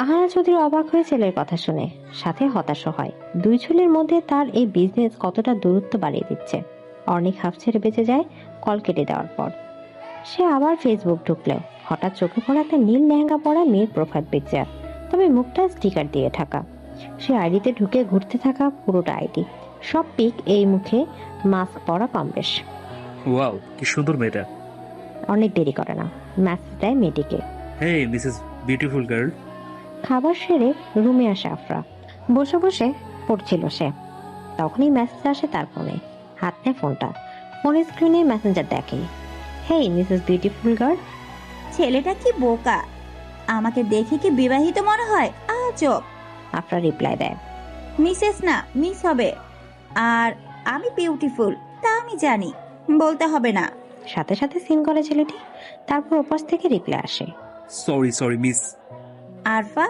আহারা চৌধুরী অবাক হয়ে ছেলের কথা শুনে, সাথে হতাশও হয়। দুই ছেলের মধ্যে তার এই বিজনেস কতটা দূরত্ব বাড়িয়ে দিচ্ছে। অর্ণিক হাফ ছেড়ে বেঁচে যায় কল কেটে দেওয়ার পর। সে আবার ফেসবুক ঢুকলেও হঠাৎ চোখে পড়ে একটা নীল লেহেঙ্গা পরা মেয়ের প্রোফাইল পিকচার, তবে মুখটা স্টিকার দিয়ে ঢাকা। সে আইডিতে ঢুকে ঘুরতে থাকা পুরোটা আইডি, সব পিক এই মুখে মাস্ক পরা কম বেশ। ওয়াও, কি সুন্দর মেয়েটা। অনেক দেরি করে না, মেসেজ দেয় মেয়েটিকে, হেই মিসেস বিউটিফুল গার্ল। খাবার সেরে রুমে আসে আফরা। বসে বসে পড়ছিল সে, তখনই মেসেজ আসে তার ফোনে। হাত নেয় ফোনটা, ফোনের স্ক্রিনে মেসেঞ্জার দেখে, হেই মিসেস বিউটিফুল গার্ল। ছেলেটা কি বোকা, আমাকে দেখে কি বিবাহিত মনে হয়? আজব। আফরা রিপ্লাই দেয়, মিসেস না, মিস হবে। আর আমি বিউটিফুল তা আমি জানি, বলতে হবে না। সাথে সাথে সিন করে ছেলেটি। তারপর ওপাশ থেকে রিপ্লাই আসে, sorry miss. Arfa,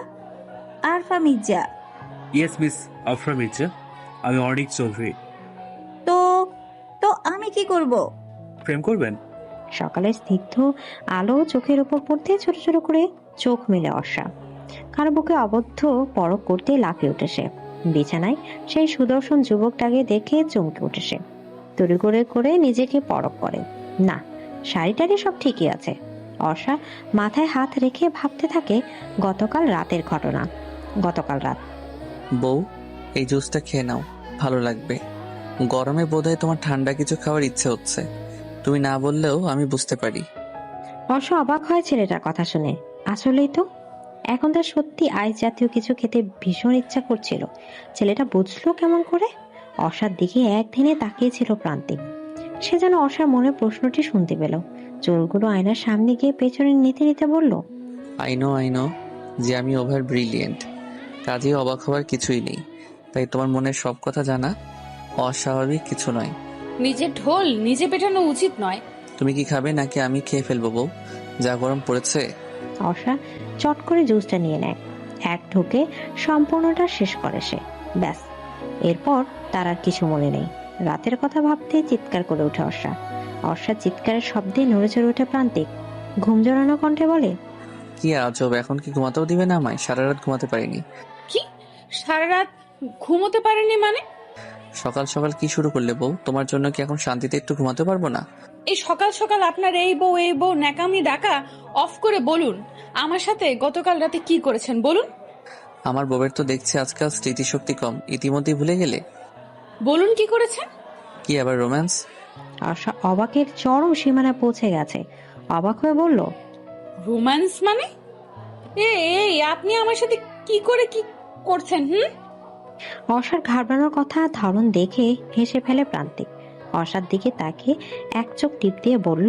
Arfa Mirza. Yes miss Afra Mirza, আমি অর্ণিক চৌধুরী। তো তো আমি কি করব? প্রেম করবেন? সকালের স্নিগ্ধ আলো চোখের উপর পড়তে ছোট ছোট করে চোখ মেলে অর্ষা। কারো বুকে অবদ্ধ পরক করতে লাফিয়ে উঠেছে। বিছানায় সেই সুদর্শন যুবকটাকে দেখে চমকে উঠেছে। তড়ি করে করে নিজেকে পরক করে, না শাড়ি টাড়ি সব ঠিকই আছে। অর্ষা মাথায় হাত রেখে ভাবতে থাকে গতকাল রাতের ঘটনা। গতকাল রাত। বউ, এই জুসটা খেয়ে নাও, ভালো লাগবে। গরমে বোধহয় তোমার ঠান্ডা কিছু খাওয়ার ইচ্ছে হচ্ছে, তুমি না বললেও আমি বুঝতে পারি। অর্ষা অবাক হয় ছেলেটার কথা শুনে। আসলেই তো এখন তার সত্যি আইস জাতীয় কিছু খেতে ভীষণ ইচ্ছা করছিল। ছেলেটা বুঝলো কেমন করে? অর্ষার দিকে একদিনে তাকিয়েছিল প্রান্তিক। সে যেন অর্ষার মনে প্রশ্নটি শুনতে পেল। চুলগুলো আয়নার সামনে গিয়ে পেছনে নিতে নিতে বলল, আই নো যে আমি ওভার ব্রিলিয়েন্ট, কাজে অবাক হওয়ার কিছুই নেই। তাই তোমার মনের সব কথা জানা অস্বাভাবিক কিছু নয়। নিজের ঢোল নিজে পেটানো উচিত নয়। তুমি কি খাবে নাকি আমি খেয়ে ফেলবো বউ? যা গরম পড়েছে। অর্ষা চট করে জুসটা নিয়ে নেয়। এক ঢুকে সম্পূর্ণটা শেষ করে সে। ব্যাস, এরপর তার আর কিছু মনে নেই। রাতের কথা ভাবতে চিৎকার করে ওঠে অর্ষা। অর্ষার চিৎকারের শব্দে নড়ে চড়ে ওঠে প্রান্তিক। ঘুম জড়ানো কণ্ঠে বলে, কি আজব, এখন কি ঘুমাতেও দিবে না আমায়? সারা রাত ঘুমাতে পারিনি। কি সারা রাত ঘুমোতে পারেননি মানে? সকাল সকাল কি শুরু করলে বউ? তোমার জন্য কি এখন শান্তিতে একটু ঘুমাতে পারবো না? এই সকাল সকাল আপনার এই বউ ন্যাকামি ডাকা অফ করে বলুন আমার সাথে গতকাল রাতে কি করেছেন বলুন। আমার বউয়ের তো দেখছি আজকাল স্মৃতিশক্তি কম, ইতিমধ্যেই ভুলে গেলে? বলুন কি করেছেন? কি আবার রোম্যান্স? অর্ষা অবাকের চরম সীমানা পৌঁছে গেছে। অবাক হয়ে বলল, রোম্যান্স মানে? এই আপনি আমার সাথে কি করছেন? অর্ষার ঘাবড়ানোর কথা ধরন দেখে হেসে ফেলে প্রান্তিক। অর্ষার দিকে তাকে এক চোখ টিপ দিয়ে বলল,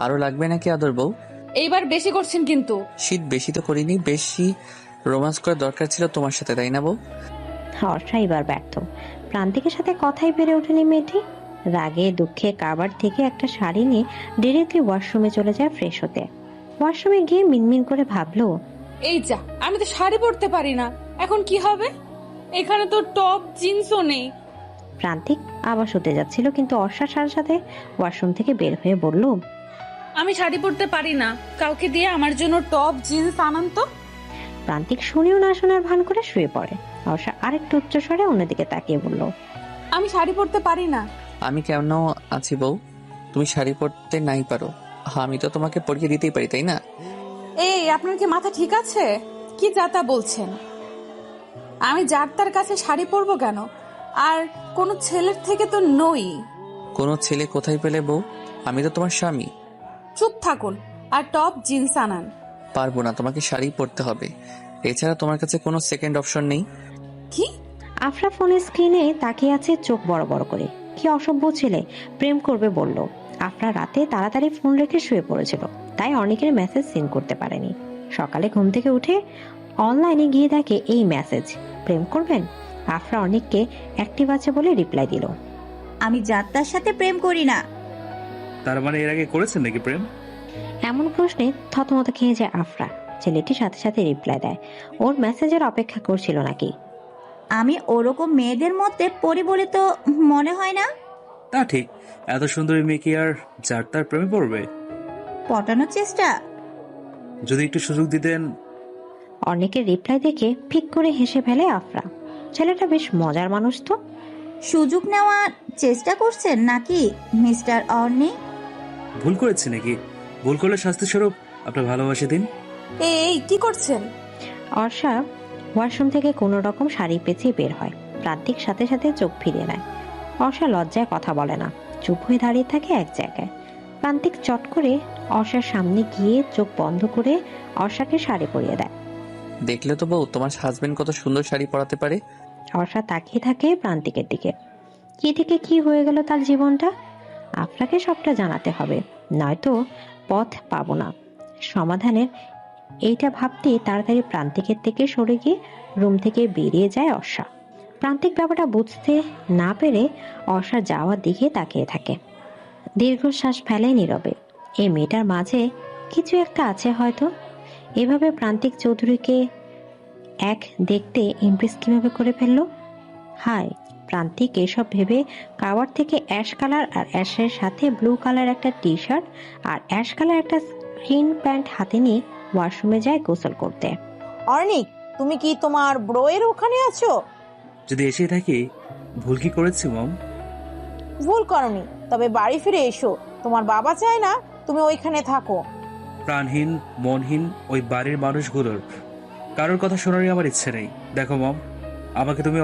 আরো লাগবে নাকি আদর বউ? এইবার বেশি করছেন কিন্তু। শীত বেশি তো করিনি, বেশি রোমান্স করার দরকার ছিল তোমার সাথে, তাই না বউ? অর্ষা এবার ব্যর্থ। প্রান্তিকের সাথে কথাই পেরে ওঠেনি মেয়েটি। রাগে দুঃখে কাবার থেকে একটা শাড়ি নিয়ে ডিরেক্টলি ওয়াশরুমে চলে যায় ফ্রেশ হতে। ওয়াশরুমে গিয়ে মিনমিন করে ভাবলো, এই যা, আমি তো শাড়ি পরতে পারি না, এখন কি হবে? এখানে তো টপ জিন্সও নেই। প্রান্তিক আবার শুতে যাচ্ছিল, কিন্তু অর্ষার সাথে সাথে ওয়াশরুম থেকে বের হয়ে বলল, আমি শাড়ি পরতে পারি না, কাউকে দিয়ে আমার জন্য টপ জিন্স আনান তো। প্রান্তিক শুনেও না শোনার ভান করে শুয়ে পড়ে। অর্ষা আরেকটু উচ্চস্বরে অন্যদিকে তাকিয়ে বলল, আমি শাড়ি পরতে পারি না। আমি কেন আছি বউ? তুমি শাড়ি পরতে নাই পারো, আমি তো তোমাকে পরিয়ে দিতেই পারি, তাই না? এই আপনার কি মাথা ঠিক আছে? কি যাতা বলছেন? আমি যার তার কাছে শাড়ি পরবো কেন? আর কোনো ছেলের থেকে তো নই। কোনো ছেলে কোথায় পেলে বউ? আমি তো তোমার স্বামী। চুপ থাকুন আর টপ জিন্স আনান। পারবো না, তোমাকে শাড়ি পরতে হবে। এছাড়া তোমার কাছে কোনো সেকেন্ড অপশন নেই? কি? আফরা ফোনের স্ক্রিনে তাকিয়ে আছে চোখ বড় বড় করে। কি অসভ্য ছেলে, প্রেম করবে বলল। আফরা রাতে তাড়াতাড়ি ফোন রেখে শুয়ে পড়েছিল, তাই অনেকের মেসেজ সিন করতে পারেনি। সকালে ঘুম থেকে উঠে অনলাইনে গিয়ে দেখে এই মেসেজ, প্রেম করবেন? আফরা অনেককে অ্যাক্টিভ আছে বলে রিপ্লাই দিল, আমি যাত্রার সাথে প্রেম করি না। তার মানে এর আগে করেছেন নাকি প্রেম? এমন প্রশ্নে থতমত খেয়ে যায় আফরা। ছেলেটি সাথে সাথে রিপ্লাই দেয়, ওর মেসেজের অপেক্ষা করছিল নাকি। আমি ওরকম মেয়েদের মধ্যে পড়ি বলে তো মনে হয় না। তা ঠিক, এত সুন্দরী মেয়ে কি আর যার তার প্রেমে পড়বে? পটানোর চেষ্টা। যদি একটু সুযোগ দিতেন। অনেকের রিপ্লাই দেখে ফিক করে হেসে ফেলে আফরা। ছেলেটা বেশ মজার মানুষ তো। সুযোগ নেওয়ার চেষ্টা করছেন নাকি মিস্টার অর্নি? ভুল করেছি নাকি? ভুল করলে শাস্তি স্বরূপ আপনার ভালোবাসা দিন। এই কি করছেন? অর্ষা ওয়াশরুম থেকে কোনো রকম শাড়ি পেঁচিয়ে বের হয়। প্রান্তিক সাথে সাথে চোখ ফিরিয়ে নেয়। অর্ষা লজ্জায় কথা বলে না, চুপ হয়ে দাঁড়িয়ে থাকে এক জায়গায়। প্রান্তিক চট করে অর্ষার সামনে গিয়ে চোখ বন্ধ করে অর্ষাকে শাড়ি পরিয়ে দেয়। দেখলে তো বউ, তোমার হাজবেন্ড কত সুন্দর শাড়ি পরাতে পারে। অর্ষা তাকিয়ে থাকে প্রান্তিকের দিকে। কি থেকে কি হয়ে গেল তার জীবনটা? আপনাকে সবটা জানাতে হবে, নয়তো পথ পাবো না সমাধানের। এইটা ভাবতে তাড়াতাড়ি প্রান্তিকের থেকে সরে গিয়ে রুম থেকে বেরিয়ে যায় অর্ষা। প্রান্তিক ব্যাপারটা বুঝতে না পেরে অর্ষা যাওয়ার দিকে তাকিয়ে থাকে। দীর্ঘশ্বাস ফেলে নীরবে। এই মেয়েটার মাঝে কিছু একটা আছে হয়তো। এভাবে প্রান্তিক চৌধুরীকে এক দেখতে ইমপ্রেস কিভাবে করে ফেললো? হায়, প্রান্তিক এসব ভেবে কাভার থেকে অ্যাশ কালার আর অ্যাশের সাথে ব্লু কালার একটা টি শার্ট আর অ্যাশ কালার একটা স্ক্রিন প্যান্ট হাতে নিয়ে ওয়াশরুমে যায় গোসল করতে। অর্নিক, তুমি কি তোমার ব্রোয়ের ওখানে আছো? যদি এসে থাকি, ভুল কি করেছি মম? ভুল করনি, তবে বাড়ি ফিরে এসো। তোমার বাবা চায় না তুমি ওইখানে থাকো। প্রাণহীন মনহীন ওই বাড়ির মানুষগুলোর কারোর কথা শোনারই আমার ইচ্ছে নেই। দেখো মম, আমাকে তুমি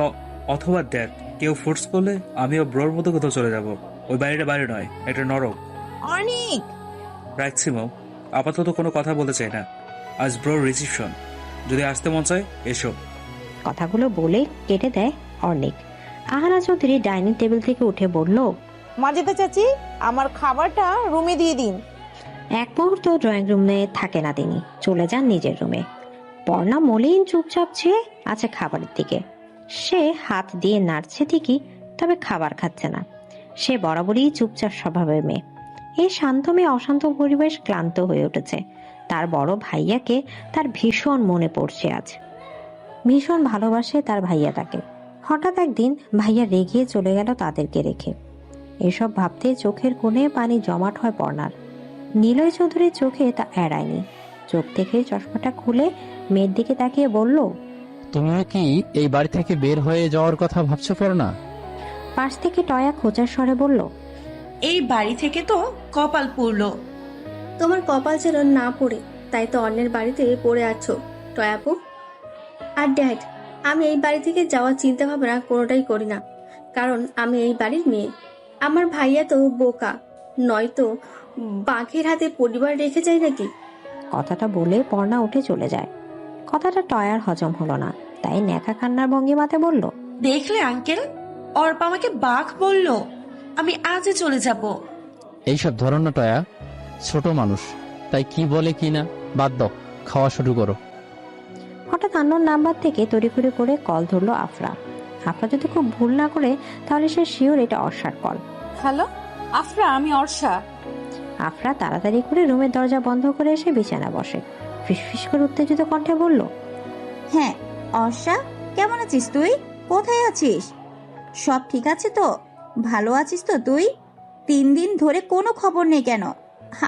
অথবা ড্যাড কেউ ফোর্স করলে আমিও ব্রোর মতো কোথাও চলে যাব। ওই বাড়িটা বাড়ি নয়, এটা নরক। অর্নিক, রাখছি মম, আপাতত কোনো কথা বলতে চাই না। আজ ব্রোর রিসিপশন, যদি আসতে মন চায় এসো। কথাগুলো বলে কেটে দেয় অর্নিক। আহানা চৌধুরী ডাইনিং টেবিল থেকে উঠে বলল, মাজেদা চাচি, আমার খাবারটা রুমে দিয়ে দিন। এক মুহূর্ত ড্রয়িং রুমে থাকে না তিনি, চলে যান নিজের রুমে। পর্ণা মলিন চুপচাপ চেয়ে আছে খাবারের দিকে। সে হাত দিয়ে নাড়ছে ঠিকই, তবে খাবার খাচ্ছে না। সে বরাবরই চুপচাপ স্বভাবের মেয়ে। এই শান্ত মেয়ে অশান্ত পরিবেশ ক্লান্ত হয়ে উঠেছে। তার বড় ভাইয়াকে তার ভীষণ মনে পড়ছে আজ। ভীষণ ভালোবাসে তার ভাইয়াটাকে। হঠাৎ একদিন ভাইয়া রেগে চলে গেল তাদেরকে রেখে। এসব ভাবতে চোখের কোণে পানি জমাট হয় পর্ণার। নিলয় চৌধুরীর চোখে তা এড়ায়নি। চোখ থেকে চশমাটা খুলে মেয়ের দিকে তাকিয়ে বলল, তুমিও কি এই বাড়ি থেকে বের হয়ে যাওয়ার কথা ভাবছো পড়না? পাশ থেকে টয়া খোঁচার স্বরে বলল, এই বাড়ি থেকে তো কপাল পুড়লো। তোমার কপাল যেন না পড়ে, তাই তো অন্যের বাড়িতে পড়ে আছো টয়াপু। আর ড্যাড, আমি এই বাড়ি থেকে যাওয়ার চিন্তা ভাবনা কোনোটাই করি না, কারণ আমি এই বাড়ির মেয়ে। আমার ভাইয়া তো বোকা, নয়তো বাঘের হাতে পরিবার রেখে যায় নাকি। কথাটা বলে পর্ণা উঠে চলে যায়। কথাটা টয়ার হজম হলো না, তাই ন্যাকা কান্নার ভঙ্গিমাতে বলল, দেখলে আঙ্কেল, অর্পা আমাকে বাঘ বলল। আমি আজই চলে যাব। এইসব ধরো না টয়া, ছোট মানুষ, তাই কি বলে কি না বাদ দাও, খাওয়া শুরু করো। হঠাৎ আন্নোর নাম্বার থেকে তড়িঘড়ি করে কল ধরলো আফরা। আফরা যদি খুব ভুল না করে তাহলে সে শিওর এটা অর্ষার কল। হ্যালো আফরা, আমি অর্ষা। আফরা তাড়াতাড়ি করে রুমের দরজা বন্ধ করে এসে বিছানা বসে, ফিসফিস করে উত্তেজিত কণ্ঠে বলল, হ্যাঁ অর্ষা, কেমন আছিস তুই? কোথায় আছিস? সব ঠিক আছে তো? ভালো আছিস তো তুই? 3 দিন ধরে কোনো খবর নেই কেন?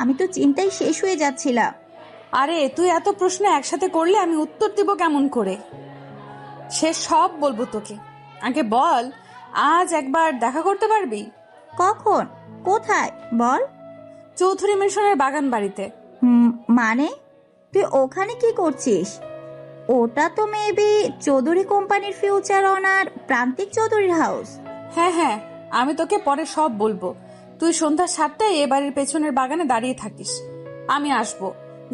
আমি তো চিন্তায় শেষ হয়ে যাচ্ছিলাম। আরে তুই এত প্রশ্ন একসাথে করলে আমি উত্তর দিব কেমন করে? সে সব বলবো তোকে। আগে বল, আজ একবার দেখা করতে পারবি? কখন? কোথায় বল? চৌধুরী মিশনের বাগান বাড়িতে। মানে তুই ওখানে কি করছিস? ওটা তো মেবি চৌধুরী কোম্পানির ফিউচার অনার প্রান্তিক চৌধুরীর হাউস। হ্যাঁ হ্যাঁ, আমি তোকে পরে সব বলবো। তুই সন্ধ্যা 7টায় এ বাড়ির পেছনের বাগানে দাঁড়িয়ে থাকিস, আমি আসবো।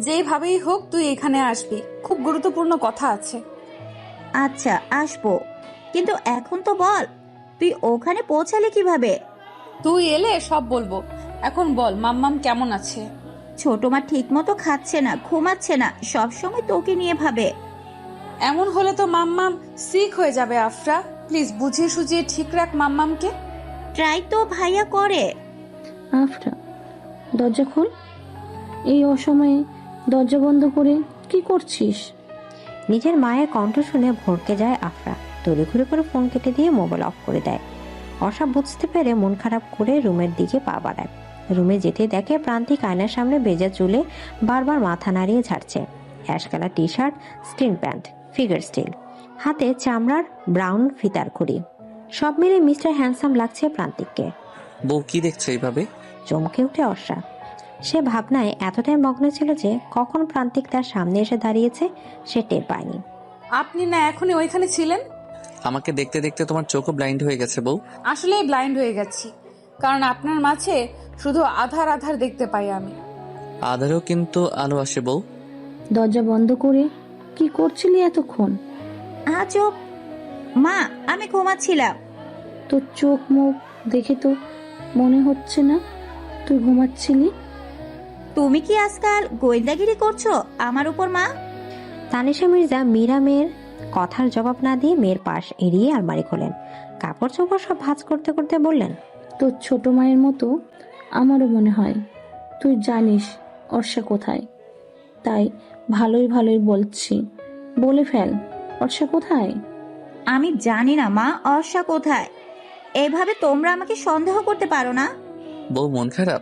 যেইভাবেই হোক তুই এখানে আসবি, খুব গুরুত্বপূর্ণ কথা আছে। আচ্ছা আসবো, কিন্তু এখন তো বল তুই ওখানে পৌঁছালে কিভাবে? তুই এলে সব বলবো। এখন বল, মাম্মাম কেমন আছে? ছোট মা ঠিক মতো খাচ্ছে না, ঘুমাচ্ছে না, সবসময় তোকে নিয়ে ভাবে। এমন হলে তো মাম্মাম সিক হয়ে যাবে আফরা। প্লিজ বুঝিয়ে সুঝিয়ে ঠিক রাখ মাম্মামকে। ট্রাই তো ভাইয়া করে। আফরা, দরজা খোল। এই অসময়ে দরজা বন্ধ করে কি করছিস? নিজের মায়ের কণ্ঠ শুনে ভড়কে যায় আফরা। তড়িঘড়ি করে ফোন কেটে দিয়ে মোবাইল অফ করে দেয়। অর্ষা বুঝতে পেরে মন খারাপ করে রুমের দিকে পা বাড়ায়। রুমে যেতে দেখে প্রান্তিক আয়নার সামনে ভেজা চুলে বারবার মাথা নাড়িয়ে ঝাড়ছে। Ash colour T shirt, skin pant, figure still, হাতে চামড়ার ব্রাউন ফিতার ঘড়ি। সব মিলে মিস্টার হ্যান্ডসাম লাগছে প্রান্তিককে। বউ কি দেখছো এইভাবে? চমকে উঠে অর্ষা। সে ভাবনায় এতটাই মগ্ন ছিল যে কখন প্রান্তিক তার সামনে এসে দাঁড়িয়েছে সে টের পায়নি। আপনি না এখনই ওইখানে ছিলেন? আমাকে দেখতে দেখতে তোমার চোখও ব্লাইন্ড হয়ে গেছে বউ। আসলেই ব্লাইন্ড হয়ে গেছি, কারণ আপনার মাঝে শুধু আধার আধার দেখতে পাই আমি। আধারও কিন্তু আলো আসে বউ। দরজা বন্ধ করে কি করছিলি এতক্ষণ? চোখ মা, আমি ঘুমাচ্ছিলাম। তোর চোখ মুখ দেখে তো মনে হচ্ছে না তুই ঘুমাচ্ছিলি। তুমি কি আজকাল গোয়েন্দাগিরি করছো আমার উপর মা? তানিশা মির্জা মীরা মেয়ের কথার জবাব না দিয়ে মেয়ের পাশ এড়িয়ে আলমারি খোলেন। কাপড় চোপড় সব ভাঁজ করতে করতে বললেন, তোর ছোট মায়ের মতো আমারও মনে হয়। তুই জানিস অর্ষা কোথায়, তাই ভালোই ভালোই বলছি, বলে ফেল, অর্ষা কোথায়? আমি জানি না মা অর্ষা কোথায়। এভাবে তোমরা আমাকে সন্দেহ করতে পারো না। বউ মন খারাপ?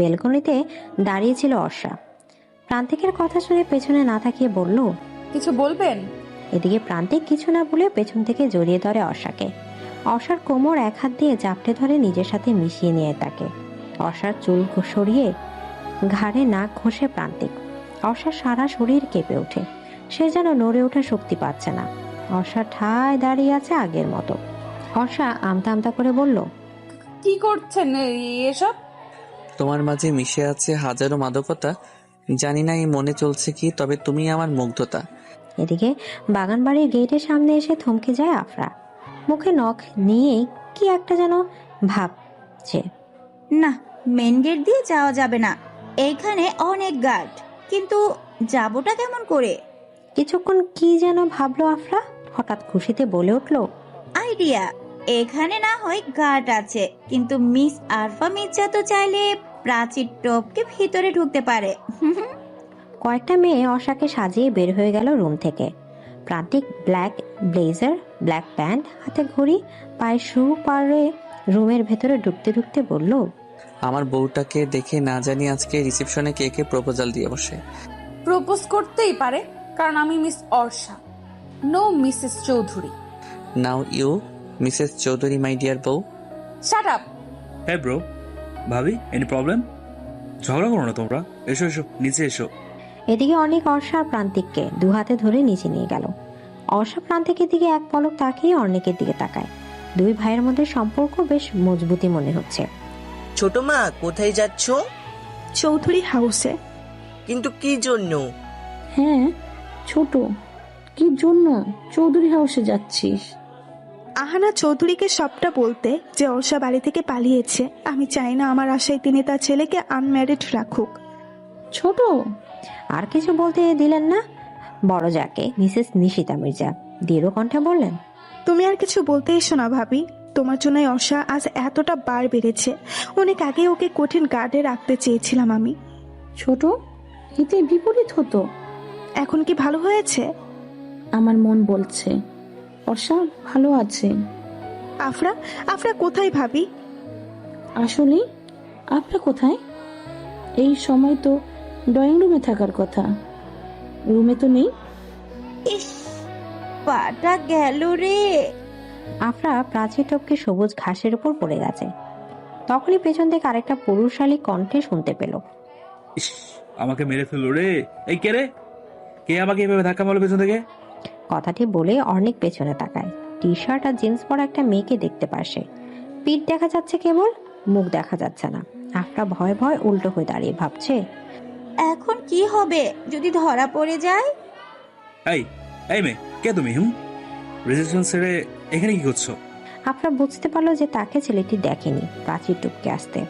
বেলকনিতে দাঁড়িয়েছিল অর্ষা। প্রান্তিকের কথা শুনে পেছনে না তাকিয়ে বলল, কিছু বলবেন? এদিকে প্রান্তিক কিছু না বলে পেছন থেকে জড়িয়ে ধরে অর্ষাকে। অর্ষার কোমর এক হাত দিয়ে চাপটে ধরে নিজের সাথে মিশিয়ে নিয়ে তাকে। অর্ষার চুল সরিয়ে ঘাড়ে নাক ঘষে প্রান্তিক। অর্ষার সারা শরীর কেঁপে ওঠে, সে যেন নড়ে ওঠার শক্তি পাচ্ছে না। অর্ষা ঠায় দাঁড়িয়ে আছে আগের মতো। অর্ষা আমতা আমতা করে বলল, কি করছেন এসব? তোমার মাঝে মিশে আছে হাজারো মাদকতা, জানি না এই মনে চলছে কি, তবে তুমি আমার মুগ্ধতা। এদিকে বাগান বাড়ির গেটের সামনে এসে থমকে যায় আফরা। মুখে নখ নিয়ে কি একটা যেন ভাবছে। না, মেন গেট দিয়ে যাওয়া যাবে না, এইখানে অনেক গার্ড, কিন্তু যাবোটা কেমন করে? কিছুক্ষণ কি যেন ভাবলো আফরা, হঠাৎ খুশিতে বলে উঠল, আইডিয়া! এখানে না হয় গার্ড আছে, কিন্তু মিস আরফা মির্জা তো চাইলে প্রাচীর টপকে ভিতরে ঢুকতে পারে। কয়েকটা মেয়ে অর্ষাকে সাজিয়ে বের হয়ে গেল রুম থেকে। প্রান্তিক ব্ল্যাক ব্লেজার, ব্ল্যাক প্যান্ট, হাতে ঘড়ি, পায়ে শু পরে রুমের ভেতরে ঢুকতে ঢুকতে বলল, আমার বউটাকে দেখে না জানি আজকে রিসেপশনে কে কে প্রপোজাল দিয়ে বসে। প্রপোজ করতেই পারে, কারণ আমি miss Arsha, no Mrs Chowdhury. Now you Mrs Chowdhury my dear বউ। Shut up. হ্যাঁ ব্রো, ভাবি, এনি প্রবলেম? ঝগড়া করো না তোমরা, এসো এসো নিচে এসো। এদিকে অনেক অর্ষা আর প্রান্তিককে দু হাতে ধরে নিচে নিয়ে গেল। অর্ষা প্রান্তিকের দিকে এক পলক তাকিয়ে অনেকের দিকে তাকায়। দুই ভাইয়ের মধ্যে সম্পর্ক বেশ মজবুতি মনে হচ্ছে। ছোট মা, কোথায় যাচ্ছ? চৌধুরী হাউসে। কিন্তু কি জন্য? হ্যাঁ ছোট, কি জন্য চৌধুরী হাউসে যাচ্ছিস? আহানা চৌধুরীকে সবটা বলতে যে অর্ষা বাড়ি থেকে পালিয়েছে। আমি চাই না আমার আশায় তিনি তার ছেলেকে আনম্যারিড রাখুক। ছোট আর কিছু বলতে দিলেন না বড় যাকে মিসেস নিশিতা মির্জা দৃঢ় কণ্ঠে বললেন, তুমি আর কিছু বলতে এসো না ভাবি। তোমার জন্যই অর্ষা আজ এতটা বার বেড়েছে। অনেক আগে ওকে কঠিন গার্ডে রাখতে চেয়েছিলাম আমি। ছোট, এতে বিপরীত হতো। এখন কি ভালো হয়েছে? আমার মন বলছে অর্ষা ভালো আছে। আফরা, আফরা কোথায় ভাবি? আসলে আপনার কোথায়? এই সময় তো ড্রয়িং রুমে থাকার কথা, রুমে তো নেই। ইস, পাটা গেল রে। আফরা প্রাচীর টপকে সবুজ ঘাসের উপর পড়ে গেছে। তখনই পেছন থেকে আরেকটা পুরুষালী কণ্ঠে শুনতে পেল, ইস, আমাকে মেরে ফেললো রে। এই কে রে? কে আমাকে এভাবে ধাক্কা মারলো পেছন থেকে? কথাটি বলে অনেক পেছনে তাকায়। টি শার্ট আর জিন্স পরা একটা মেয়েকে দেখতে পায় সে। পিঠ দেখা যাচ্ছে কেবল, মুখ দেখা যাচ্ছে না। আফরা ভয় ভয় উল্টো হয়ে দাঁড়িয়ে ভাবছে, এখন কি হবে যদি ধরা পড়ে যায়? এই এই মেয়ে, কে তুমি? রেজিস্ট্রেশন ছেড়ে এখানে কি করছো? আফরা বুঝতে পারলো যে তাকে ছেলেটি দেখেনি প্রাচীর টপকে আসতে।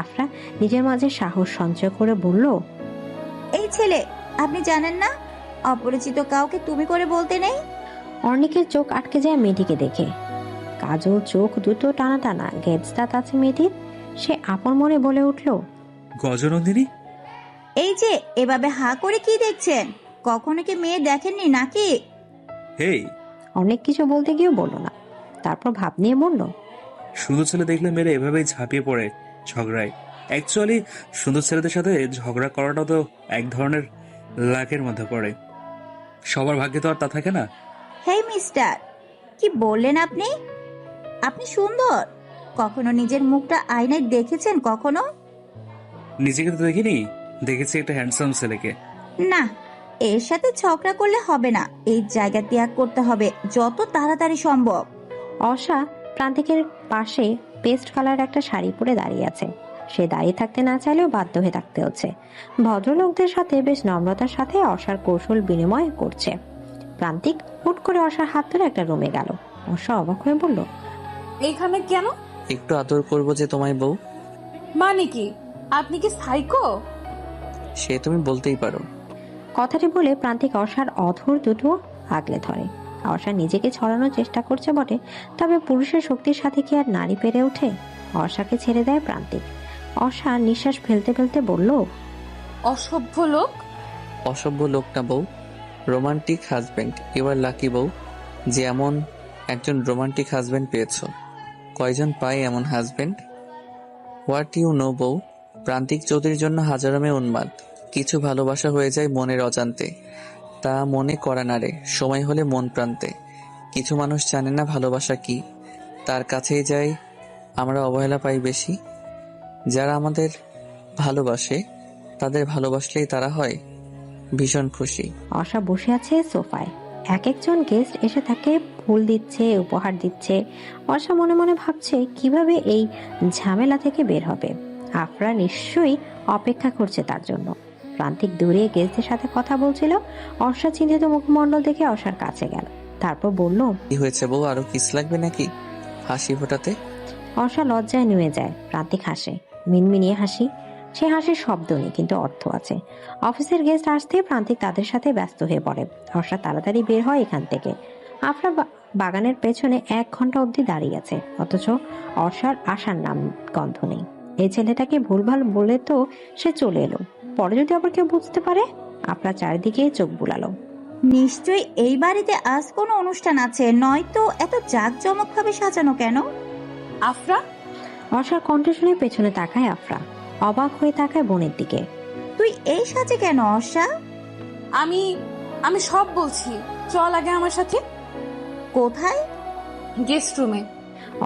আফরা নিজের মাঝে সাহস সঞ্চয় করে বলল, এই ছেলে, আপনি জানেন না অপরিচিত কাউকে তুমি করে বলতে নেই। অর্ণিকের চোখ আটকে যায় মেয়েটিকে দেখে। কাজল চোখ দুটো টানা টানা, গেটস দাঁত আছে মেয়েটির। সে আপন মনে বলে উঠল, গজনন্দিনী। এই যে এভাবে হা করে কি দেখছেন? কখনো কি মেয়ে দেখেননি নাকি? হেই, অনেক কিছু বলতে গিয়েও বলল না। তারপর ভাব নিয়ে বলল, সুন্দর ছেলে দেখলে মেরে এভাবেই ঝাঁপিয়ে পড়ে ঝগড়ায়। অ্যাকচুয়ালি সুন্দর ছেলেদের সাথে ঝগড়া করাটা তো এক ধরনের লাকের মধ্যে পড়ে। সবার ভাগ্যে তো আর তা থাকে না। হেই মিস্টার, কি বললেন আপনি? আপনি সুন্দর? কখনো নিজের মুখটা আয়নায় দেখেছেন কখনো? নিজেকে তো দেখিনি, দেখেছি একটা হ্যান্ডসাম ছেলেকে। না, এর সাথে ঝগড়া করলে হবে না। এই জায়গা ত্যাগ করতে হবে যত তাড়াতাড়ি সম্ভব। অর্ষা প্রান্তিকের পাশে পেস্ট কালার একটা শাড়ি পরে দাঁড়িয়ে আছে। সে দাঁড়িয়ে থাকতে না চাইলেও বাধ্য হয়ে থাকতে হচ্ছে। ভদ্রলোকদের সাথে বেশ নম্রতার সাথে অর্ষার কৌশল বিনিময় করছে। প্রান্তিক হুট করে অর্ষার হাত ধরে একটা রুমে গেল। অর্ষা অবাক হয়ে বলল, এইখানে কেন? একটু আদর করবো যে তোমায় বউ। মানে কি? আপনি কি সাইকো? সে তুমি বলতেই পারো। কথাটি বলে প্রান্তিক অর্ষার অধর দুটো আগলে ধরে। অর্ষা নিজেকে ছড়ানোর চেষ্টা করছে বটে, তবে পুরুষের শক্তির সাথে কি আর নারী পেরে ওঠে? অর্ষাকে ছেড়ে দেয় প্রান্তিক। অর্ষা নিঃশ্বাস ফেলতে ফেলতে বলল, অসভ্য লোক। অসভ্য লোকটা বউ, রোমান্টিক হাজবেন্ড। এবার লাকি বউ যে এমন একজন রোমান্টিক হাজবেন্ড পেয়েছো। কয়জন পায় এমন হাজবেন্ড? হোয়াট ইউ নো বউ, প্রান্তিক চৌধুরীর জন্য হাজারো মেয়ে উন্মাদ। কিছু ভালোবাসা হয়ে যায় মনের অজান্তে, তা মনে করা না রে, সময় হলে মন প্রান্তে। কিছু মানুষ জানে না ভালোবাসা কি, তার কাছেই যায় আমরা অবহেলা পাই বেশি। যারা আমাদের ভালোবাসে তাদের ভালোবাসলেই তারা হয় ভীষণ খুশি। অর্ষা বসে আছে সোফায়। এক একজন গেস্ট এসে তাকে ফুল দিচ্ছে, উপহার দিচ্ছে। অর্ষা মনে মনে ভাবছে কিভাবে এই ঝামেলা থেকে বের হবে। আফরা নিশ্চয়ই অপেক্ষা করছে তার জন্য। প্রান্তিক দূরে গেস্টদের সাথে কথা বলছিল। অর্ষা চিন্তিত মুখমণ্ডল দেখে অর্ষার কাছে গেল। তারপর বলল, কি হয়েছে বউ, আরো কিস লাগবে নাকি হাসি ফোটাতে? অর্ষা লজ্জায় নুয়ে যায়। প্রান্তিক হাসে, মিনমিনিয়ে হাসি। সে হাসির শব্দ নেই, কিন্তু অর্থ আছে। অফিসের গেস্ট আসতে প্রান্তিক তাদের সাথে ব্যস্ত হয়ে পড়ে। অর্ষা তাড়াতাড়ি বের হয় এখান থেকে। আফরা বাগানের পেছনে 1 ঘন্টা অবধি দাঁড়িয়ে আছে, অথচ অর্ষার আসার নাম গন্ধ নেই। এই ছেলেটাকে ভুলভাল বলে তো সে চলে এলো, পরে যদি আবার কেউ বুঝতে পারে। আফরা চারিদিকে চোখ বুলালো। নিশ্চয়ই এই বাড়িতে আজ কোনো অনুষ্ঠান আছে, নয়তো এত জাঁকজমক ভাবে সাজানো কেন? আফরা? অর্ষার কণ্ঠ শুনে পেছনে তাকায় আফরা। অবাক হয়ে তাকায় বোনের দিকে। তুই এই সাজে কেন অর্ষা? আমি আমি সব বলছি, চল আগে আমার সাথে। কোথায়? গেস্ট রুমে।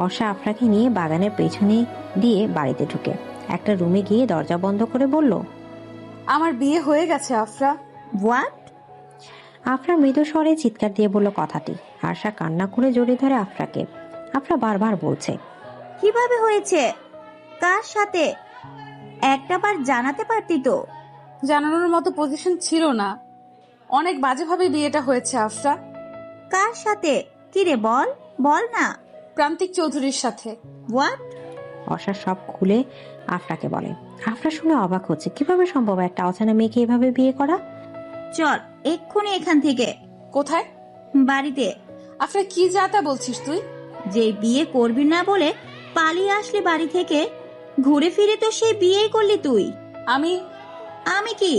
অর্ষা আফরাকে নিয়ে বাগানের পেছনে দিয়ে বাড়িতে ঢুকে একটা রুমে গিয়ে দরজা বন্ধ করে বলল, আমার বিয়ে হয়ে গেছে আফরা। হোয়াট? আফরা মৃদু স্বরে চিৎকার দিয়ে বলল কথাটি। আশা কান্না করে জড়িয়ে ধরে আফরাকে। আফরা বারবার বলছে, কিভাবে হয়েছে, কার সাথে? একটা বার জানাতে পারতি তো। জানানোর মতো পজিশন ছিল না। অনেক বাজেভাবে বিয়েটা হয়েছে আফরা। কার সাথে? কি রে, বল বল না। প্রান্তিক চৌধুরীর সাথে। হোয়াট? অর্ষা সব খুলে আফরাকে বলে। আফরা শুনে অবাক হচ্ছে, কিভাবে সম্ভব একটা অচেনা মেয়েকে এভাবে বিয়ে করা। চল এক্ষুনি এখান থেকে। কোথায়? বাড়িতে। আফরা কি যা তা বলছিস তুই? যে বিয়ে করবি না বলে পালিয়ে আসলি বাড়ি থেকে, ঘুরে ফিরে তো সেই বিয়েই করলি তুই। আমি কি?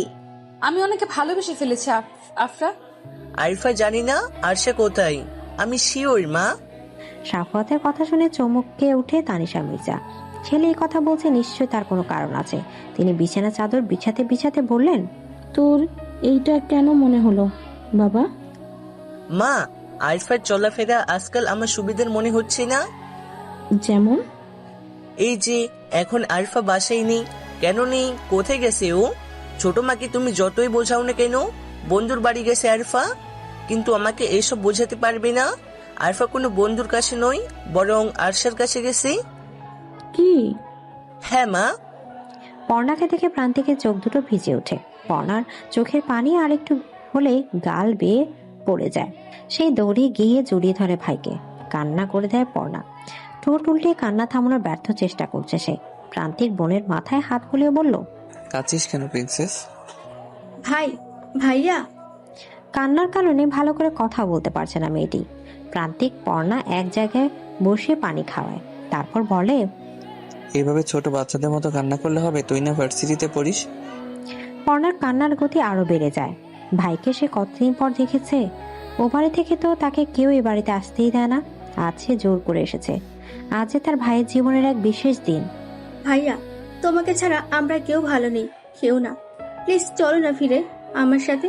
আমি ওনাকে ভালোবেসে ফেলেছি আফরা। আরিফা জানি না আরশা কোথায়, আমি শিওর মা। সাফওয়াতের কথা শুনে চমকে উঠে তানিশা মির্জা। ছেলে এই কথা বলছে, নিশ্চয় তার কোনো কারণ আছে। তিনি বিছানা চাদর বিছাতে বিছাতে বললেন, তোর এইটা কেন মনে হলো বাবা? মা, আরিফার চলাফেরা আজকাল আমার সুবিধার মনে হচ্ছে না। যেমন? এই যে এখন আরিফা বাসায় নেই। কেন নেই? কোথায় গেছে ও? ছোট মাকে তুমি যতই বোঝাও না কেন, বন্ধুর বাড়ি গেছে আরিফা। কিন্তু আমাকে এসব বোঝাতে পারবে না। আরিফা কোনো বন্ধুর কাছে নয়, বরং আরশার কাছে গেছে। কি? হ্যাঁ মা। পর্ণাকে দেখে প্রান্তিকের চোখ দুটো ভিজে ওঠে। পর্ণার চোখের পানি আরেকটু হলে গাল বেয়ে পড়ে যায়। সেই দৌড়ে গিয়ে জড়িয়ে ধরে ভাইকে। কান্না করে দেয় পর্ণা। ঠোঁট উল্টে কান্না থামানোর ব্যর্থ চেষ্টা করছে সে। প্রান্তিক বোনের মাথায় হাত বুলিয়ে বলল, কাঁদছিস কেন প্রিন্সেস? ভাইয়া। কান্নার কারণে ভালো করে কথা বলতে পারছে না মেয়েটি। প্রান্তিক পর্ণা এক জায়গায় বসে পানি খাওয়ায়, তারপর বলে, এইভাবে ছোট বাচ্চাদের মতো কান্না করলে হবে? তুই না ভার্সিটিতে পড়িস? পর্ণার কান্নার গতি আরো বেড়ে যায়। ভাইকে সে কতদিন পর দেখেছে। ও বাড়ি থেকে তো তাকে কেউ এ বাড়িতে আসতেই দেয় না। আজ সে জোর করে এসেছে। আজ যে তার ভাইয়ের জীবনের এক বিশেষ দিন। ভাইয়া, তোমাকে ছাড়া আমরা কেউ ভালো নেই, কেউ না। প্লিজ চলো না ফিরে আমার সাথে।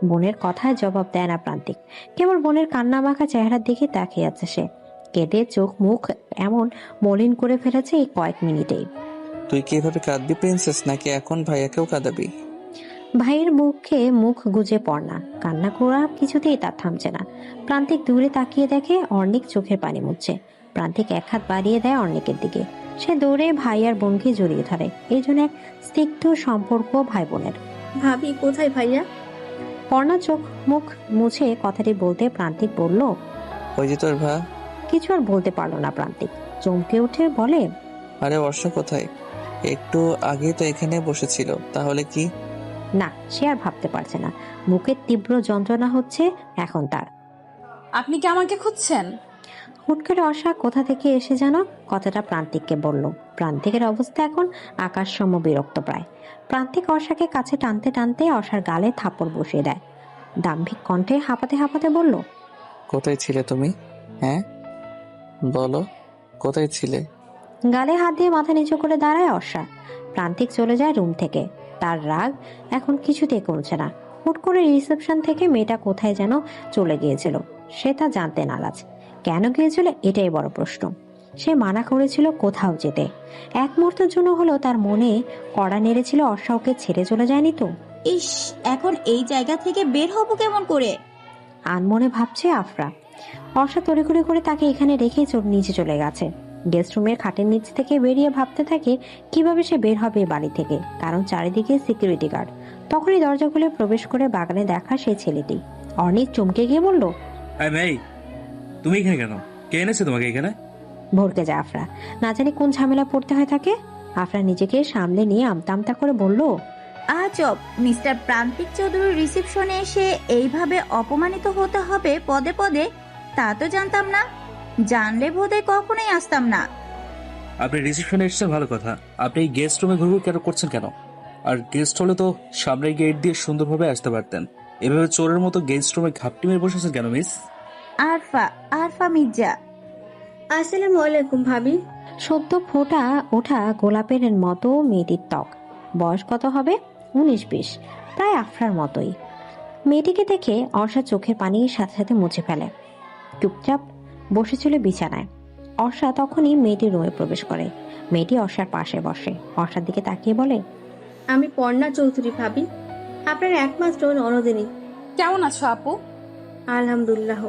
বোনের কথায় জবাব দেয় না প্রান্তিক। কেবল বোনের কান্না মাখা চেহারার দিকে তাকিয়ে আছে সে। কেঁদে চোখ মুখ এমন মলিন করে ফেলেছে এই কয়েক মিনিটেই। তুই কি এভাবে কাঁদবি প্রিন্সেস, নাকি এখন ভাইয়াকেও কাঁদাবি? ভাইয়ের মুখে মুখ গুজে পড়না। কান্না করা কিছুতেই তার থামছে না। প্রান্তিক দূরে তাকিয়ে দেখে অর্ণিক চোখের পানি মুছছে। প্রান্তিক এক হাত বাড়িয়ে দেয় অর্ণিকের দিকে। সে দৌড়ে ভাই আর বোনকে জড়িয়ে ধরে। এই জন্য এক স্নিগ্ধ সম্পর্ক ভাই বোনের। ভাবি কোথায় ভাইয়া? পর্ণা চোখ মুখ মুছে কথাটি বলতে প্রান্তিক বলল, ওই যে তোর ভা। কিছু আর বলতে পারলো না প্রান্তিক। চমকে উঠে বলে, আরে বর্ষা কোথায়? একটু আগে তো এখানে বসেছিল, তাহলে কি? না, সে আর ভাবতে পারছে না। বুকের তীব্র যন্ত্রণা হচ্ছে এখন তার। আপনি কি আমাকে খুঁজছেন? হুট করে অর্ষা কোথা থেকে এসে যেন কথাটা প্রান্তিককে বলল। প্রান্তিকের অবস্থা এখন আকাশসম বিরক্ত প্রায়। প্রান্তিক অর্ষাকে কাছে টানতে টানতে অর্ষার গালে থাপড় বসিয়ে দেয়। দাম্ভিক কণ্ঠে হাঁপাতে হাঁপাতে বলল, কোথায় ছিলে তুমি? হ্যাঁ বলো, কোথায় ছিলে? গালে হাত দিয়ে মাথা নিচু করে দাঁড়ায় অর্ষা। প্রান্তিক চলে যায় রুম থেকে। তার রাগ এখন কিছুতেই কমছে না। হুট করে রিসেপশন থেকে মেয়েটা কোথায় যেন চলে গিয়েছিল, সে তা জানতে নারাজ। কেন গিয়েছিল এটাই বড় প্রশ্ন। সে মানা করেছিল কোথাও যেতে। এক মুহূর্তের জন্য হলো তার মনে কড়া নেড়েছিল অর্ষা ওকে ছেড়ে চলে যায়নি তো। ইস, এখন এই জায়গা থেকে বের হবো কেমন করে? আনমনে ভাবছে আফরা। অর্ষা তড়িঘড়ি করে তাকে এখানে রেখেই নিচে চলে গেছে। গেস্ট রুমের খাটের নিচ থেকে বেরিয়ে ভাবতে থাকে কিভাবে সে বের হবে বাড়ি থেকে, কারণ চারিদিকে সিকিউরিটি গার্ড। তখনই দরজা খুলে প্রবেশ করে বাগানে দেখা সেই ছেলেটি। অর্ণিক চমকে গিয়ে বলল, তুমি এখানে কেন? কে এনেছে তোমাকে এখানে? ভরকে যায় আফরা। না জানি কোন ঝামেলা পড়তে হয় তাকে। আফরা নিজেকে সামলে নিয়ে আমতা আমতা করে বলল, আজব, মিস্টার প্রান্তিক চৌধুরীর রিসেপশনে এসে এইভাবে অপমানিত হতে হবে পদে পদে, তা তো জানতাম না। জানলে বোধহয় কখনোই আসতাম না। আপনি রিসেপশনে এসেছেন ভালো কথা, আপনি এই গেস্ট রুমে ঘুরঘুর কেন করছেন কেন? আর গেস্ট হলে তো সামনের গেট দিয়ে সুন্দরভাবে আসতে পারতেন। এভাবে চোরের মতো গেস্ট রুমে ঘাপটি মেরে বসেছেন কেন মিস? আরফা মির্জা। আসসালামু আলাইকুম ভাবি। সদ্য ফোটা ওঠা গোলাপের মতো মেয়েটির ত্বক। বয়স কত হবে? 19-20, প্রায় আফরার মতোই। মেয়েটিকে দেখে অর্ষা চোখের পানি সাথে সাথে মুছে ফেলে। চুপচাপ বসেছিল বিছানায়। অর্ষা তখনই মেয়েটির রুমে প্রবেশ করে। মেয়েটি অর্ষার পাশে বসে। অর্ষার দিকে তাকিয়ে বলে, আমি পর্ণা চৌধুরী ভাবি, আপনার একমাত্র ননদিনী। কেমন আছো আপু? আলহামদুলিল্লাহ।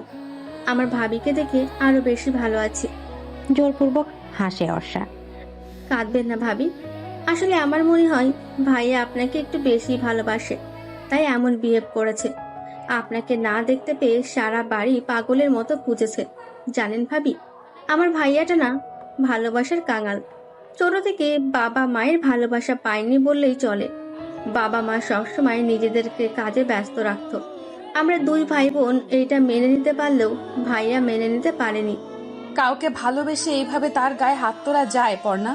আমার ভাবিকে দেখে আরো বেশি ভালো আছি। জোরপূর্বক হাসে অর্ষা। কাঁদবেন না ভাবি, আসলে আমার মনে হয় ভাইয়া আপনাকে একটু বেশি ভালোবাসে, তাই এমন বিহেভ করেছে। আপনাকে না দেখতে পেয়ে সারা বাড়ি পাগলের মতো খুঁজেছে। জানেন ভাবি, আমার ভাইয়াটা না ভালোবাসার কাঙাল। ছোট থেকে বাবা মায়ের ভালোবাসা পায়নি বললেই চলে। বাবা মা সবসময় নিজেদেরকে কাজে ব্যস্ত রাখতো। আমরা দুই ভাই বোন এইটা মেনে নিতে পারলেও ভাইয়া মেনে নিতে পারেনি। কাউকে ভালোবেসে এইভাবে তার গায়ে হাত তোলা যায় পর্ণা?